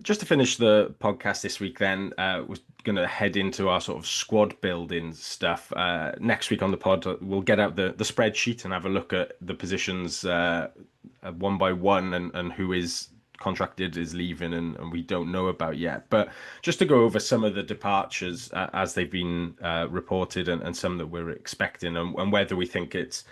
Just to finish the podcast this week then, we're going to head into our sort of squad building stuff. Next week on the pod, we'll get out the spreadsheet and have a look at the positions one by one, and who is contracted is leaving and we don't know about yet. But just to go over some of the departures as they've been reported and some that we're expecting and whether we think it's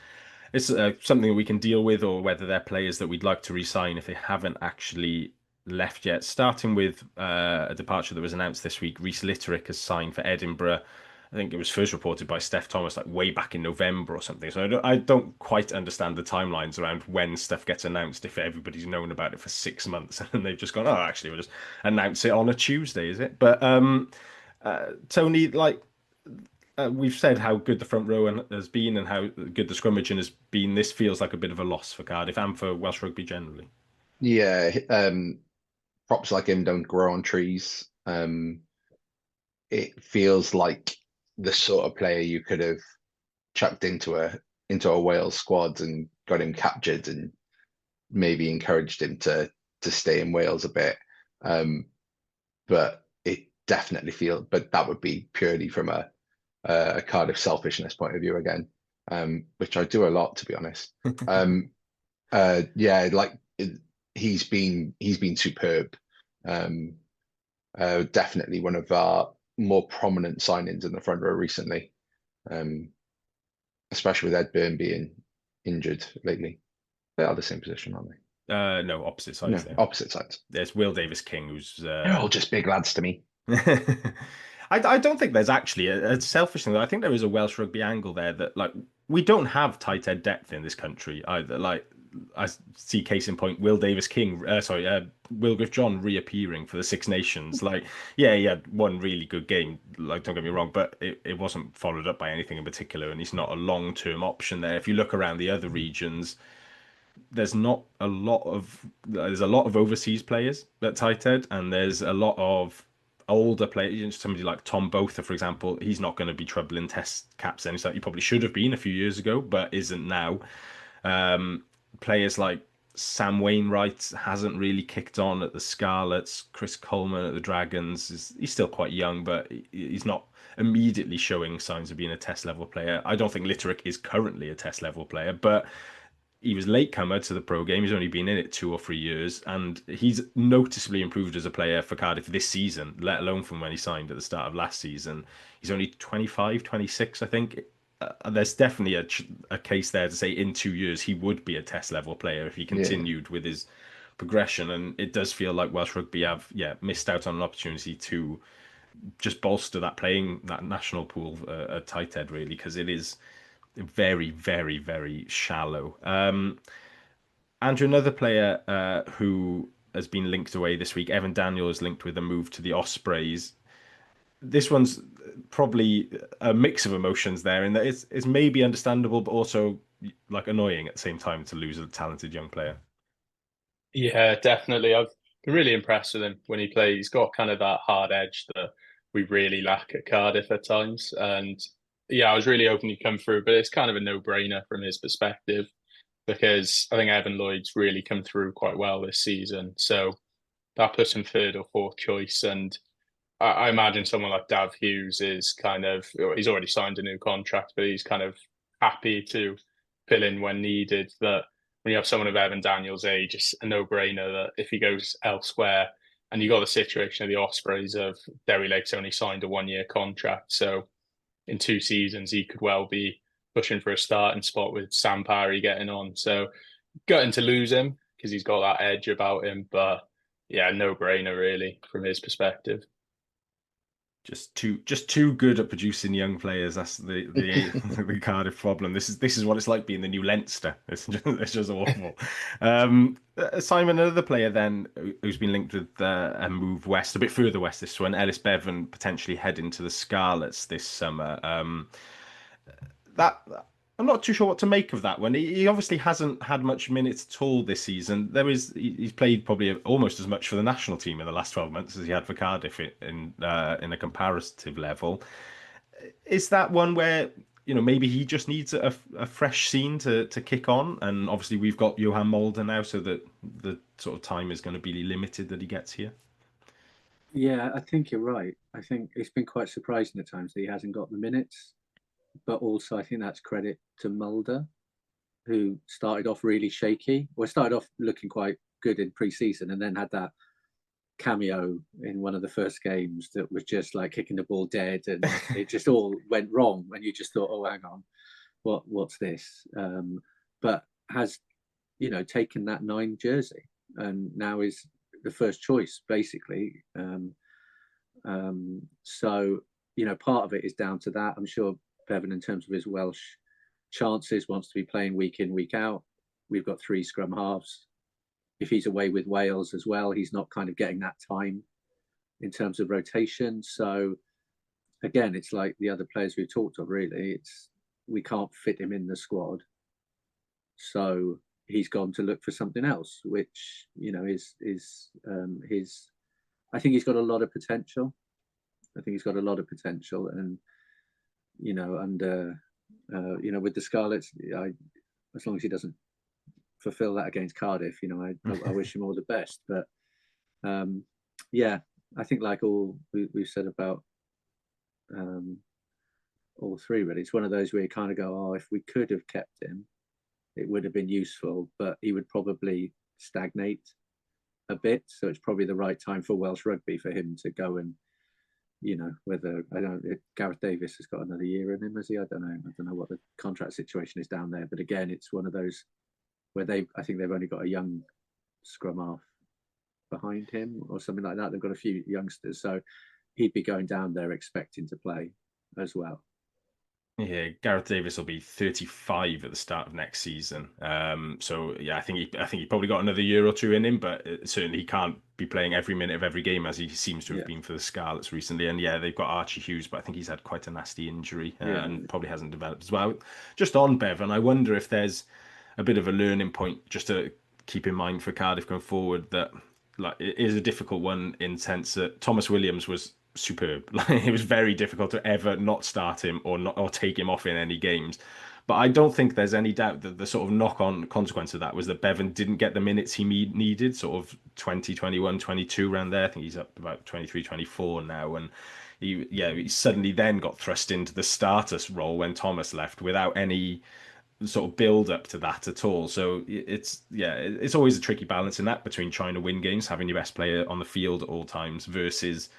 something we can deal with or whether they're players that we'd like to re-sign if they haven't actually left yet. Starting with a departure that was announced this week, Rhys Litterick has signed for Edinburgh. I think it was first reported by Steph Thomas like way back in November or something. So I don't quite understand the timelines around when stuff gets announced if everybody's known about it for 6 months and they've just gone, oh, actually, we'll just announce it on a Tuesday, is it? But Tony, like we've said how good the front row has been and how good the scrummaging has been. This feels like a bit of a loss for Cardiff and for Welsh rugby generally. Yeah, props like him don't grow on trees. It feels like the sort of player you could have chucked into a Wales squad and got him captured and maybe encouraged him to stay in Wales a bit. But it definitely feels, but that would be purely from a Cardiff selfishness point of view again, which I do a lot, to be honest. Yeah, like he's been superb. Definitely one of our more prominent signings in the front row recently, especially with Ed Byrne being injured lately. They are the same position, aren't they? No, opposite sides. No, opposite sides. There's Will Davis King, who's they're all just big lads to me. I don't think there's actually a selfish thing. I think there is a Welsh rugby angle there that like we don't have tight end depth in this country either. Like I see case in point, Will Davis King, Will Griff John reappearing for the Six Nations. Like, yeah, he had one really good game. Like, don't get me wrong, but it wasn't followed up by anything in particular, and he's not a long-term option there. If you look around the other regions, there's a lot of overseas players at tight end, and there's a lot of older players. Somebody like Tom Botha, for example, he's not going to be troubling test caps. And he probably should have been a few years ago, but isn't now. Players like Sam Wainwright hasn't really kicked on at the Scarlets. Chris Coleman at the Dragons he's still quite young, but he's not immediately showing signs of being a test level player. I don't think Litterick is currently a test level player, but he was latecomer to the pro game. He's only been in it 2 or 3 years, and he's noticeably improved as a player for Cardiff this season, let alone from when he signed at the start of last season. He's only 25, 26, I think. There's definitely a case there to say in 2 years he would be a test level player if he continued with his progression. And it does feel like Welsh Rugby have missed out on an opportunity to just bolster that national pool at tight head, really, because it is very, very, very shallow. Andrew, another player who has been linked away this week, Evan Daniel, is linked with a move to the Ospreys. This one's probably a mix of emotions there, in that it's maybe understandable, but also like annoying at the same time to lose a talented young player. Yeah, definitely. I've been really impressed with him when he plays. He's got kind of that hard edge that we really lack at Cardiff at times. And yeah, I was really hoping he'd come through, but it's kind of a no-brainer from his perspective because I think Evan Lloyd's really come through quite well this season. So that puts him third or fourth choice. And I imagine someone like Dav Hughes is he's already signed a new contract, but he's kind of happy to fill in when needed. That when you have someone of Evan Daniel's age, it's a no-brainer that if he goes elsewhere, and you got the situation of the Ospreys of Derry Lake's only signed a 1-year contract. So in 2 seasons, he could well be pushing for a starting spot with Sam Parry getting on. So gutting to lose him because he's got that edge about him. But yeah, no-brainer really from his perspective. Just too good at producing young players. That's the Cardiff problem. This is what it's like being the new Leinster. It's just awful. Simon, another player then who's been linked with a move west, a bit further west this one, Ellis Bevan potentially heading to the Scarlets this summer. That I'm not too sure what to make of that one. He obviously hasn't had much minutes at all this season. He's played probably almost as much for the national team in the last 12 months as he had for Cardiff in a comparative level. Is that one where maybe he just needs a fresh scene to kick on? And obviously we've got Johan Mulder now, so that the sort of time is going to be limited that he gets here. Yeah, I think you're right. I think it's been quite surprising at times that he hasn't got the minutes. But also, I think that's credit to Mulder, who started off really shaky. Well, started off looking quite good in pre-season, and then had that cameo in one of the first games that was just like kicking the ball dead, and it just all went wrong, and you just thought, oh, hang on, what's this? But has, taken that 9 jersey, and now is the first choice basically. So part of it is down to that. I'm sure Bevan, in terms of his Welsh chances, wants to be playing week in, week out. We've got 3 scrum halves. If he's away with Wales as well, he's not kind of getting that time in terms of rotation. So again, it's like the other players we've talked of, really. We can't fit him in the squad. So he's gone to look for something else, which, is his, I think he's got a lot of potential. And, with the Scarlets, as long as he doesn't fulfill that against Cardiff, I wish him all the best. But I think like all we've said about all 3, really, it's one of those where you kind of go, oh, if we could have kept him, it would have been useful, but he would probably stagnate a bit. So it's probably the right time for Welsh rugby for him to go and, whether Gareth Davis has got another year in him, has he? I don't know what the contract situation is down there. But again, it's one of those where I think they've only got a young scrum half behind him or something like that. They've got a few youngsters, so he'd be going down there expecting to play as well. Yeah, Gareth Davis will be 35 at the start of next season. So yeah, I think he probably got another year or 2 in him, but certainly he can't be playing every minute of every game as he seems to have been for the Scarlets recently. And yeah, they've got Archie Hughes, but I think he's had quite a nasty injury and probably hasn't developed as well. Just on Bevan, I wonder if there's a bit of a learning point just to keep in mind for Cardiff going forward, that like it is a difficult one in sense that Thomas Williams was superb. Like, it was very difficult to ever not start him or take him off in any games. But I don't think there's any doubt that the sort of knock-on consequence of that was that Bevan didn't get the minutes he needed, sort of 20, 21, 22 around there. I think he's up about 23, 24 now. And he suddenly then got thrust into the starters role when Thomas left without any sort of build up to that at all. So it's always a tricky balance in that between trying to win games, having your best player on the field at all times versus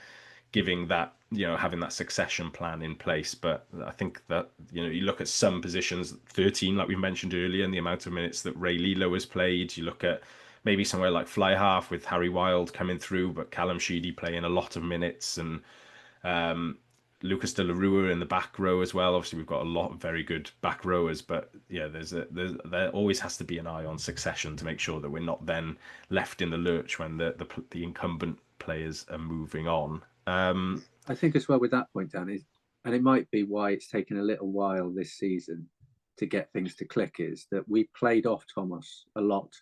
giving that, having that succession plan in place. But I think that, you look at some positions, 13, like we mentioned earlier, and the amount of minutes that Ray Lilo has played. You look at maybe somewhere like fly half with Harry Wild coming through, but Callum Sheedy playing a lot of minutes, and Lucas de la Rua in the back row as well. Obviously, we've got a lot of very good back rowers, but yeah, there always has to be an eye on succession to make sure that we're not then left in the lurch when the incumbent players are moving on. I think as well with that point, Dan, is, and it might be why it's taken a little while this season to get things to click, is that we played off Thomas a lot.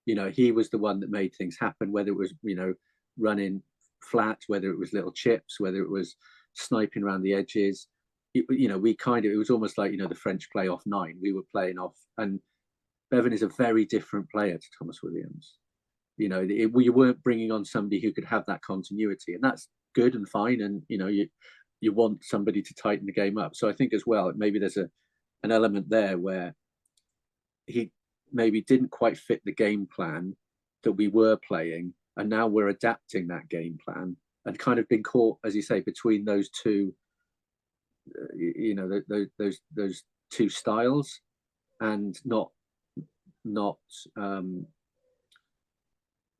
He was the one that made things happen, whether it was, running flat, whether it was little chips, whether it was sniping around the edges. It was almost like, the French play off 9. We were playing off, and Bevan is a very different player to Thomas Williams. We weren't bringing on somebody who could have that continuity, and that's good and fine. And you want somebody to tighten the game up. So I think as well, maybe there's an element there where he maybe didn't quite fit the game plan that we were playing, and now we're adapting that game plan and kind of been caught, as you say, between those two, those 2 styles, and not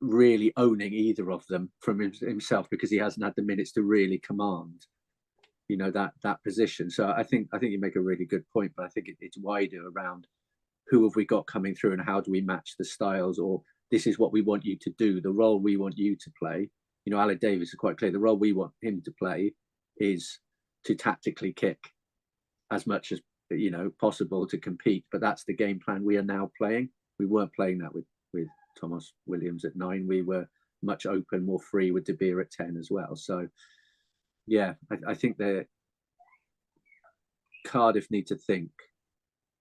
really owning either of them from himself, because he hasn't had the minutes to really command, that position. So I think you make a really good point, but I think it's wider around who have we got coming through and how do we match the styles, or this is what we want you to do, the role we want you to play. Alec Davis is quite clear. The role we want him to play is to tactically kick as much as possible to compete, but that's the game plan we are now playing. We weren't playing that with Thomas Williams at 9. We were much open, more free with De Beer at 10 as well. So yeah, I think that Cardiff need to think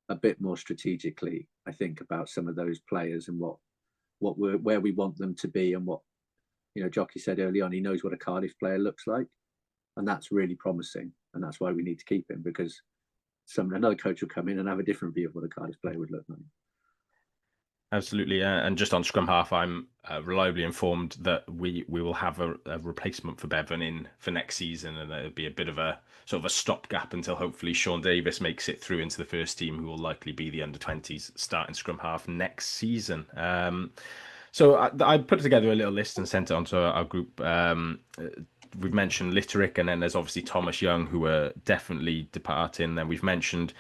a bit more strategically, I think, about some of those players and where we want them to be, and what Jockey said early on, he knows what a Cardiff player looks like, and that's really promising, and that's why we need to keep him, because another coach will come in and have a different view of what a Cardiff player would look like. Absolutely, and just on scrum half, I'm reliably informed that we will have a replacement for Bevan in for next season, and it'll be a bit of a sort of a stopgap until hopefully Sean Davis makes it through into the first team, who will likely be the under-20s starting scrum half next season. So I put together a little list and sent it onto our group. We've mentioned Litterick, and then there's obviously Thomas Young, who are definitely departing. Then we've mentioned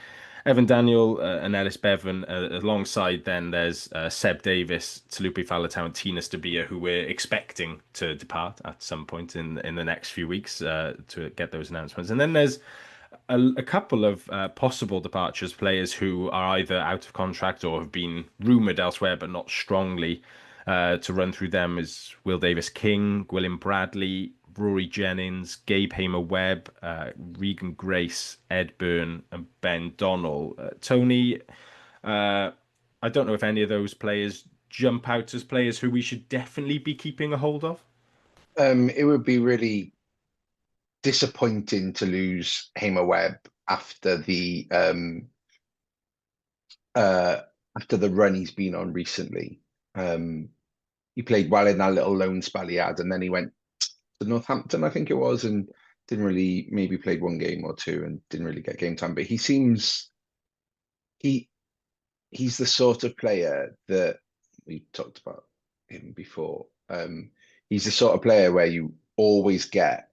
Evan Daniel and Ellis Bevan. Alongside then there's Seb Davis, Talupi Faletau, and Tina Stabia, who we're expecting to depart at some point in the next few weeks to get those announcements. And then there's a couple of possible departures, players who are either out of contract or have been rumoured elsewhere, but not strongly. To run through them is Will Davis King, William Bradley, Rory Jennings, Gabe Hamer Webb, Regan Grace, Ed Byrne, and Ben Donnell. Tony, I don't know if any of those players jump out as players who we should definitely be keeping a hold of. It would be really disappointing to lose Hamer Webb after the run he's been on recently. He played well in that little loan spell he had, and then he went to Northampton, I think it was, and didn't really, maybe played one game or two and didn't really get game time. But he seems he's the sort of player that we talked about him before. He's the sort of player where you always get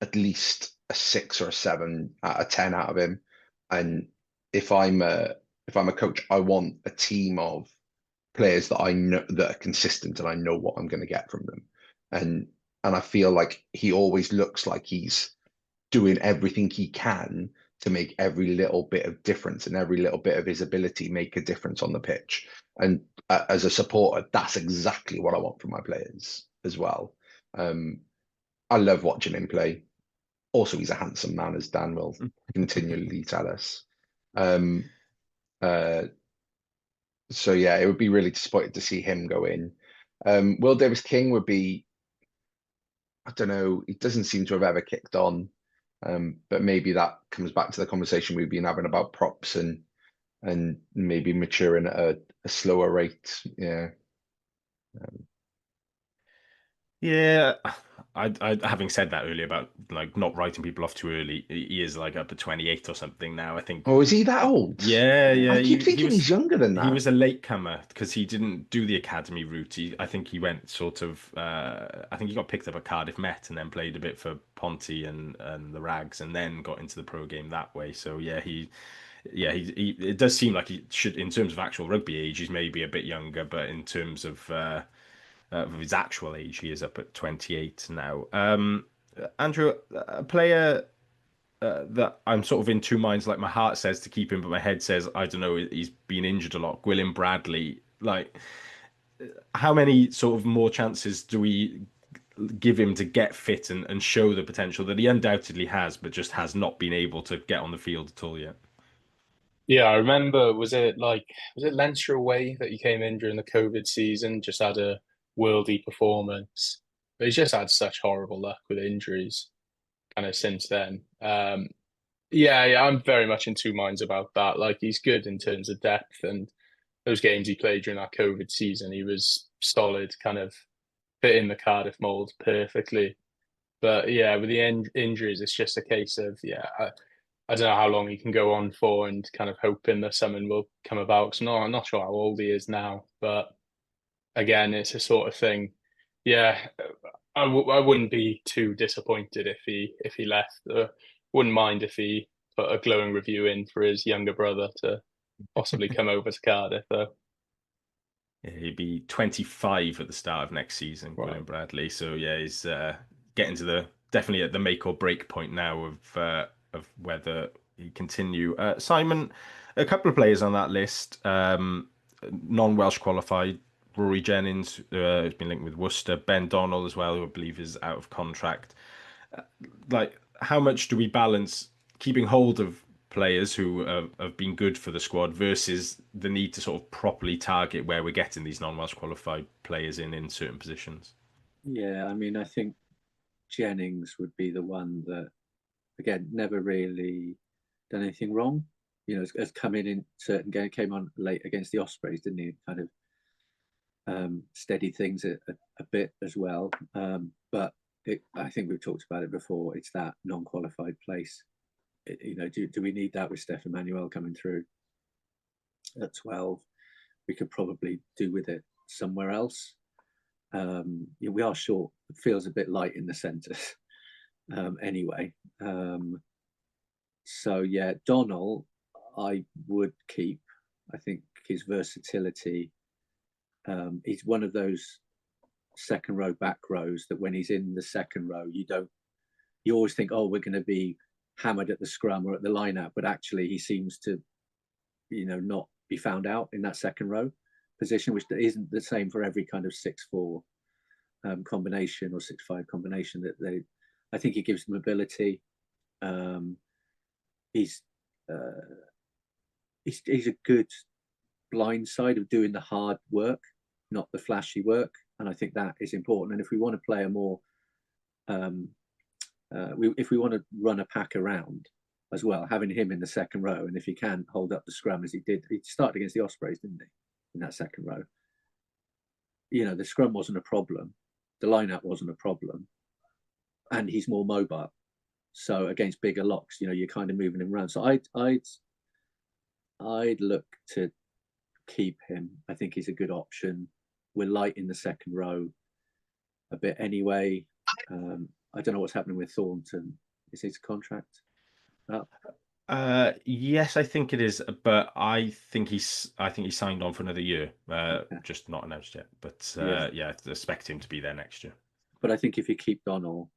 at least a 6 or a 7 out of 10 out of him. And if I'm a coach, I want a team of players that I know that are consistent and I know what I'm going to get from them. And I feel like he always looks like he's doing everything he can to make every little bit of difference and every little bit of his ability make a difference on the pitch. And as a supporter, that's exactly what I want from my players as well. I love watching him play. Also, he's a handsome man, as Dan will continually tell us. So yeah, it would be really disappointing to see him go in. Will Davis King would be, I don't know, he doesn't seem to have ever kicked on. But maybe that comes back to the conversation we've been having about props and maybe maturing at a slower rate. Yeah. Yeah, I having said that earlier about like not writing people off too early, he is like up to 28 or something now, I think. Oh, is he that old? Yeah, I keep thinking he's younger than that. He was a latecomer because he didn't do the academy route. I think he went sort of. I think he got picked up at Cardiff Met and then played a bit for Ponty and the Rags, and then got into the pro game that way. So yeah, he it does seem like he should, in terms of actual rugby age, he's maybe a bit younger, but in terms of his actual age, he is up at 28 now. Andrew, a player that I'm sort of in two minds. Like my heart says to keep him, but my head says I don't know. He's been injured a lot. Gwilym Bradley. Like, how many sort of more chances do we give him to get fit and show the potential that he undoubtedly has, but just has not been able to get on the field at all yet? Yeah, I remember. Was it Leinster away that he came in during the COVID season? Just had a worldy performance, but he's just had such horrible luck with injuries, kind of since then. Yeah, I'm very much in two minds about that. Like, he's good in terms of depth, and those games he played during that COVID season, he was solid, kind of fit in the Cardiff mold perfectly. But yeah, with the injuries, it's just a case of I don't know how long he can go on for, and kind of hoping that something will come about. Cause I'm not sure how old he is now, but again, it's a sort of thing. Yeah, I wouldn't be too disappointed if he left. Wouldn't mind if he put a glowing review in for his younger brother to possibly come over to Cardiff, though. Yeah, he'd be 25 at the start of next season, Wow. Gwilym Bradley. So yeah, he's getting to the definitely at the make or break point now of whether he continue. Simon, a couple of players on that list, non-Welsh qualified. Rory Jennings, who's been linked with Worcester. Ben Donnell as well, who I believe is out of contract. Like, how much do we balance keeping hold of players who have been good for the squad versus the need to sort of properly target where we're getting these non-Welsh qualified players in certain positions? Yeah, I mean, I think Jennings would be the one that, again, never really done anything wrong. you know, has come in certain game, came on late against the Ospreys, didn't he? Kind of steady things a bit as well. But I think we've talked about it before. It's that non-qualified place. You know, do we need that with Stefan Manuel coming through at 12? We could probably do with it somewhere else. You know, we are short. It feels a bit light in the centres anyway. So yeah, Donnell, I would keep. I think his versatility. He's one of those second row back rows that when he's in the second row, you always think, oh, we're going to be hammered at the scrum or at the line out, but actually he seems to, you know, not be found out in that second row position, which isn't the same for every kind of 6-4 combination or 6-5 combination that I think he gives them ability. He's a good blind side of doing the hard work, not the flashy work, and I think that is important. And if we want to play a more if we want to run a pack around as well, having him in the second row, and if he can hold up the scrum as he started against the Ospreys, didn't he, in that second row? You know, the scrum wasn't a problem, the line-out wasn't a problem, and he's more mobile. So against bigger locks, you know, you're kind of moving him around. So I'd look to keep him. I think he's a good option. We're light in the second row a bit anyway. I don't know what's happening with Thornton. Is his contract up? Yes, I think it is, but I think he signed on for another year. Okay. Just not announced yet. But yeah, expect him to be there next year. But I think if you keep Donnell,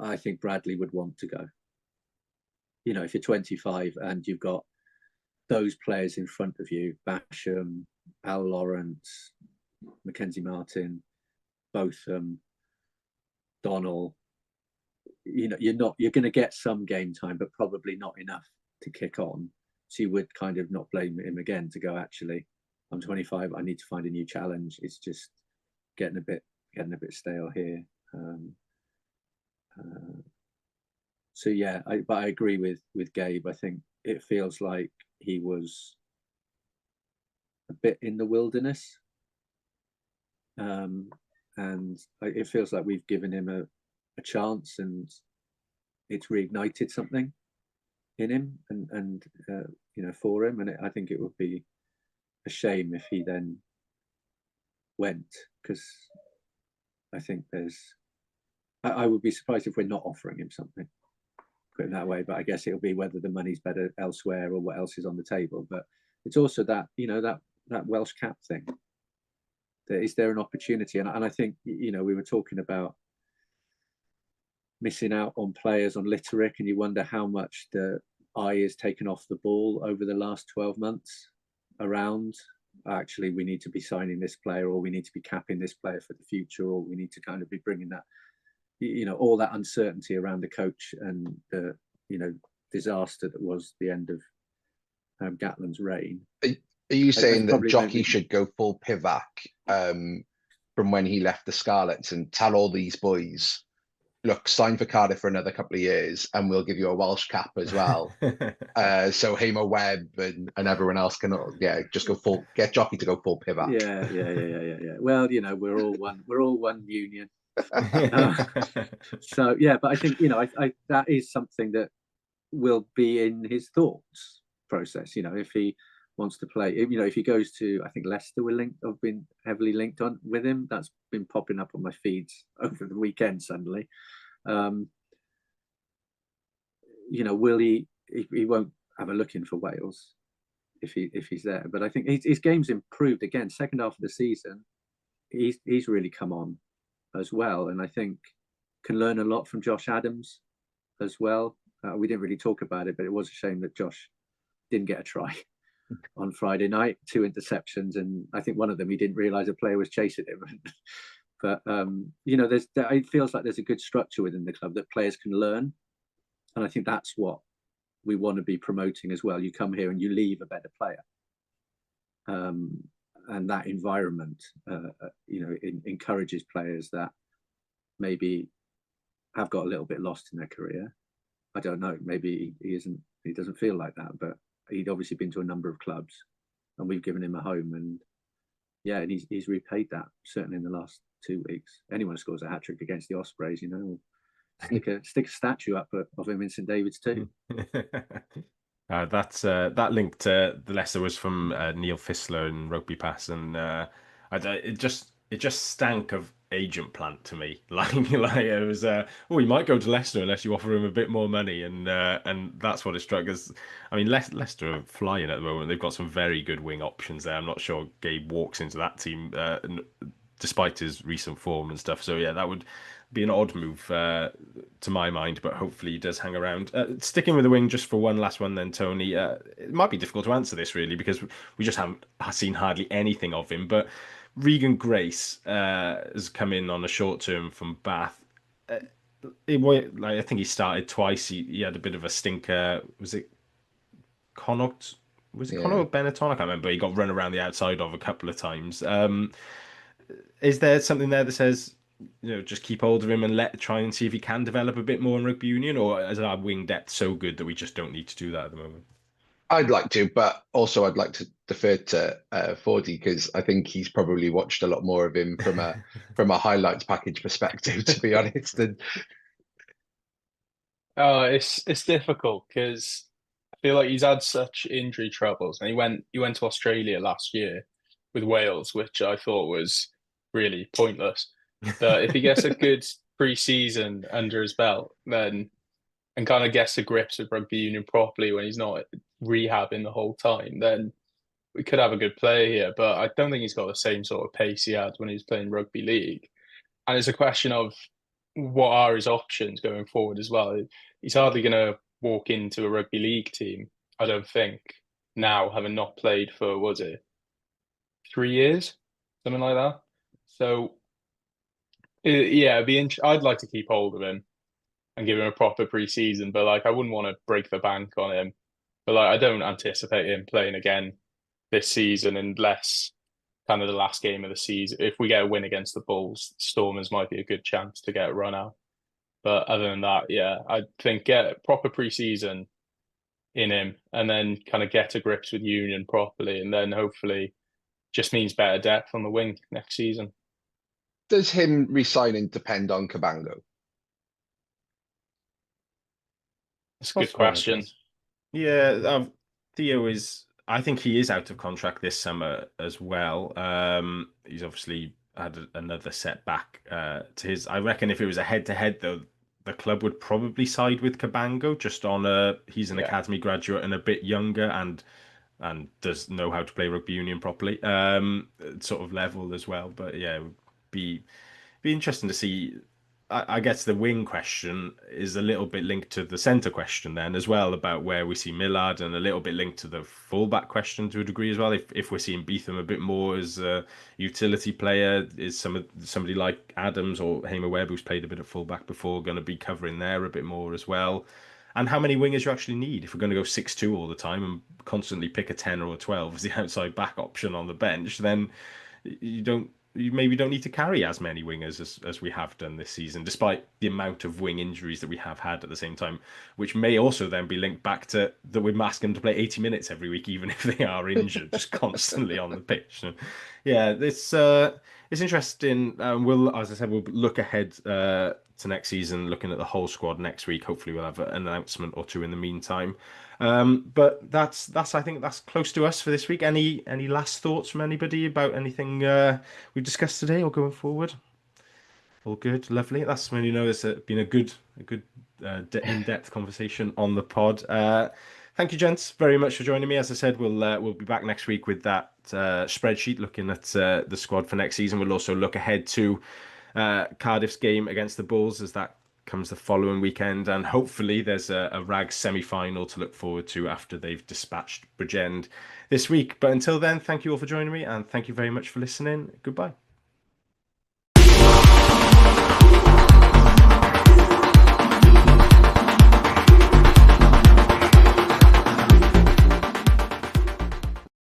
I think Bradley would want to go. You know, if you're 25 and you've got those players in front of you, Basham, Al Lawrence, Mackenzie Martin, Botham, Donnell, you know, you're going to get some game time, but probably not enough to kick on. So you would kind of not blame him again to go, actually, I'm 25, I need to find a new challenge. It's just getting a bit stale here. So yeah, but I agree with Gabe. I think it feels like he was a bit in the wilderness, and it feels like we've given him a chance, and it's reignited something in him, and you know, for him. And I think it would be a shame if he then went, because I think I would be surprised if we're not offering him something, put it that way. But I guess it'll be whether the money's better elsewhere or what else is on the table. But it's also that, you know, that Welsh cap thing. Is there an opportunity? And I think, you know, we were talking about missing out on players on Litterick, and you wonder how much the eye is taken off the ball over the last 12 months around, actually, we need to be signing this player, or we need to be capping this player for the future, or we need to kind of be bringing that, you know, all that uncertainty around the coach and the, you know, disaster that was the end of Gatland's reign. Are you saying that Jockey should go full Pivac from when he left the Scarlets and tell all these boys, look, sign for Cardiff for another couple of years and we'll give you a Welsh cap as well. So Hamer Webb and everyone else can, just go full, get Jockey to go full Pivac. Yeah. Well, you know, we're all one union. So yeah, but I think, you know, I that is something that will be in his thoughts process. You know, if he wants to play, you know, if he goes to, I think Leicester have been heavily linked on with him. That's been popping up on my feeds over the weekend suddenly. You know, will he won't have a look in for Wales if he's there. But I think his game's improved again. Second half of the season, he's really come on as well, and I think can learn a lot from Josh Adams as well. We didn't really talk about it, but it was a shame that Josh didn't get a try on Friday night, 2 interceptions, and I think one of them he didn't realise a player was chasing him. But you know, it feels like there's a good structure within the club that players can learn, and I think that's what we want to be promoting as well. You come here and you leave a better player, and that environment, you know, encourages players that maybe have got a little bit lost in their career I don't know. Maybe he isn't. He doesn't feel like that, but he'd obviously been to a number of clubs, and we've given him a home. And yeah, and he's repaid that certainly in the last 2 weeks. Anyone who scores a hat trick against the Ospreys, stick a statue up of him in St David's too. That link to the Leicester was from Neil Fissler and Rugby Pass, and it just stank of agent plant to me. Like it was, he might go to Leicester unless you offer him a bit more money, and that's what it struck as. I mean, Leicester are flying at the moment. They've got some very good wing options there. I'm not sure Gabe walks into that team, despite his recent form and stuff. So yeah, that would be an odd move to my mind, but hopefully he does hang around. Sticking with the wing just for one last one then, Tony. It might be difficult to answer this really because we just haven't seen hardly anything of him. But Regan Grace has come in on a short term from Bath. I think he started twice. He had a bit of a stinker. Was it Connacht? Was it Connacht or Benetton? I can't remember. He got run around the outside of a couple of times. Is there something there that says, just keep hold of him and try and see if he can develop a bit more in rugby union, or is our wing depth so good that we just don't need to do that at the moment? I'd like to, but also I'd like to defer to Fordy because I think he's probably watched a lot more of him from a highlights package perspective, to be honest. And it's difficult because I feel like he's had such injury troubles, and he went to Australia last year with Wales, which I thought was really pointless. But if he gets a good pre-season under his belt, then and kind of gets to grips with rugby union properly when he's not rehabbing the whole time, then we could have a good player here. But I don't think he's got the same sort of pace he had when he was playing rugby league. And it's a question of what are his options going forward as well. He's hardly going to walk into a rugby league team, I don't think, now having not played for, was it 3 years? Something like that. So, yeah, I'd like to keep hold of him and give him a proper pre-season, but I wouldn't want to break the bank on him. But I don't anticipate him playing again this season unless kind of the last game of the season. If we get a win against the Bulls, Stormers might be a good chance to get a run out. But other than that, yeah, I think get a proper pre-season in him and then kind of get to grips with Union properly, and then hopefully just means better depth on the wing next season. Does him resigning depend on Cabango? That's a good question. Yeah, Theo is. I think he is out of contract this summer as well. He's obviously had another setback to his. I reckon if it was a head-to-head, though, the club would probably side with Cabango just on he's an academy graduate and a bit younger and does know how to play rugby union properly. Sort of level as well. But yeah, it would be interesting to see. I guess the wing question is a little bit linked to the centre question then as well, about where we see Millard, and a little bit linked to the fullback question to a degree as well. If we're seeing Beetham a bit more as a utility player, is somebody like Adams or Hamer Webb, who's played a bit of fullback before, going to be covering there a bit more as well? And how many wingers you actually need if we're going to go 6-2 all the time and constantly pick a 10 or a 12 as the outside back option on the bench, then you maybe don't need to carry as many wingers as we have done this season, despite the amount of wing injuries that we have had at the same time, which may also then be linked back to that we're asking them to play 80 minutes every week, even if they are injured, just constantly on the pitch. So, yeah, it's interesting. As I said, we'll look ahead to next season, looking at the whole squad next week. Hopefully, we'll have an announcement or two in the meantime. But that's I think that's close to us for this week. Any last thoughts from anybody about anything we've discussed today or going forward? All good, lovely. That's when it's been a good in-depth conversation on the pod. Thank you, gents, very much for joining me. As I said, we'll be back next week with that spreadsheet looking at the squad for next season. We'll also look ahead to Cardiff's game against the Bulls as that comes the following weekend, and hopefully there's a Rags semi-final to look forward to after they've dispatched Bridgend this week. But until then, thank you all for joining me, and thank you very much for listening. Goodbye.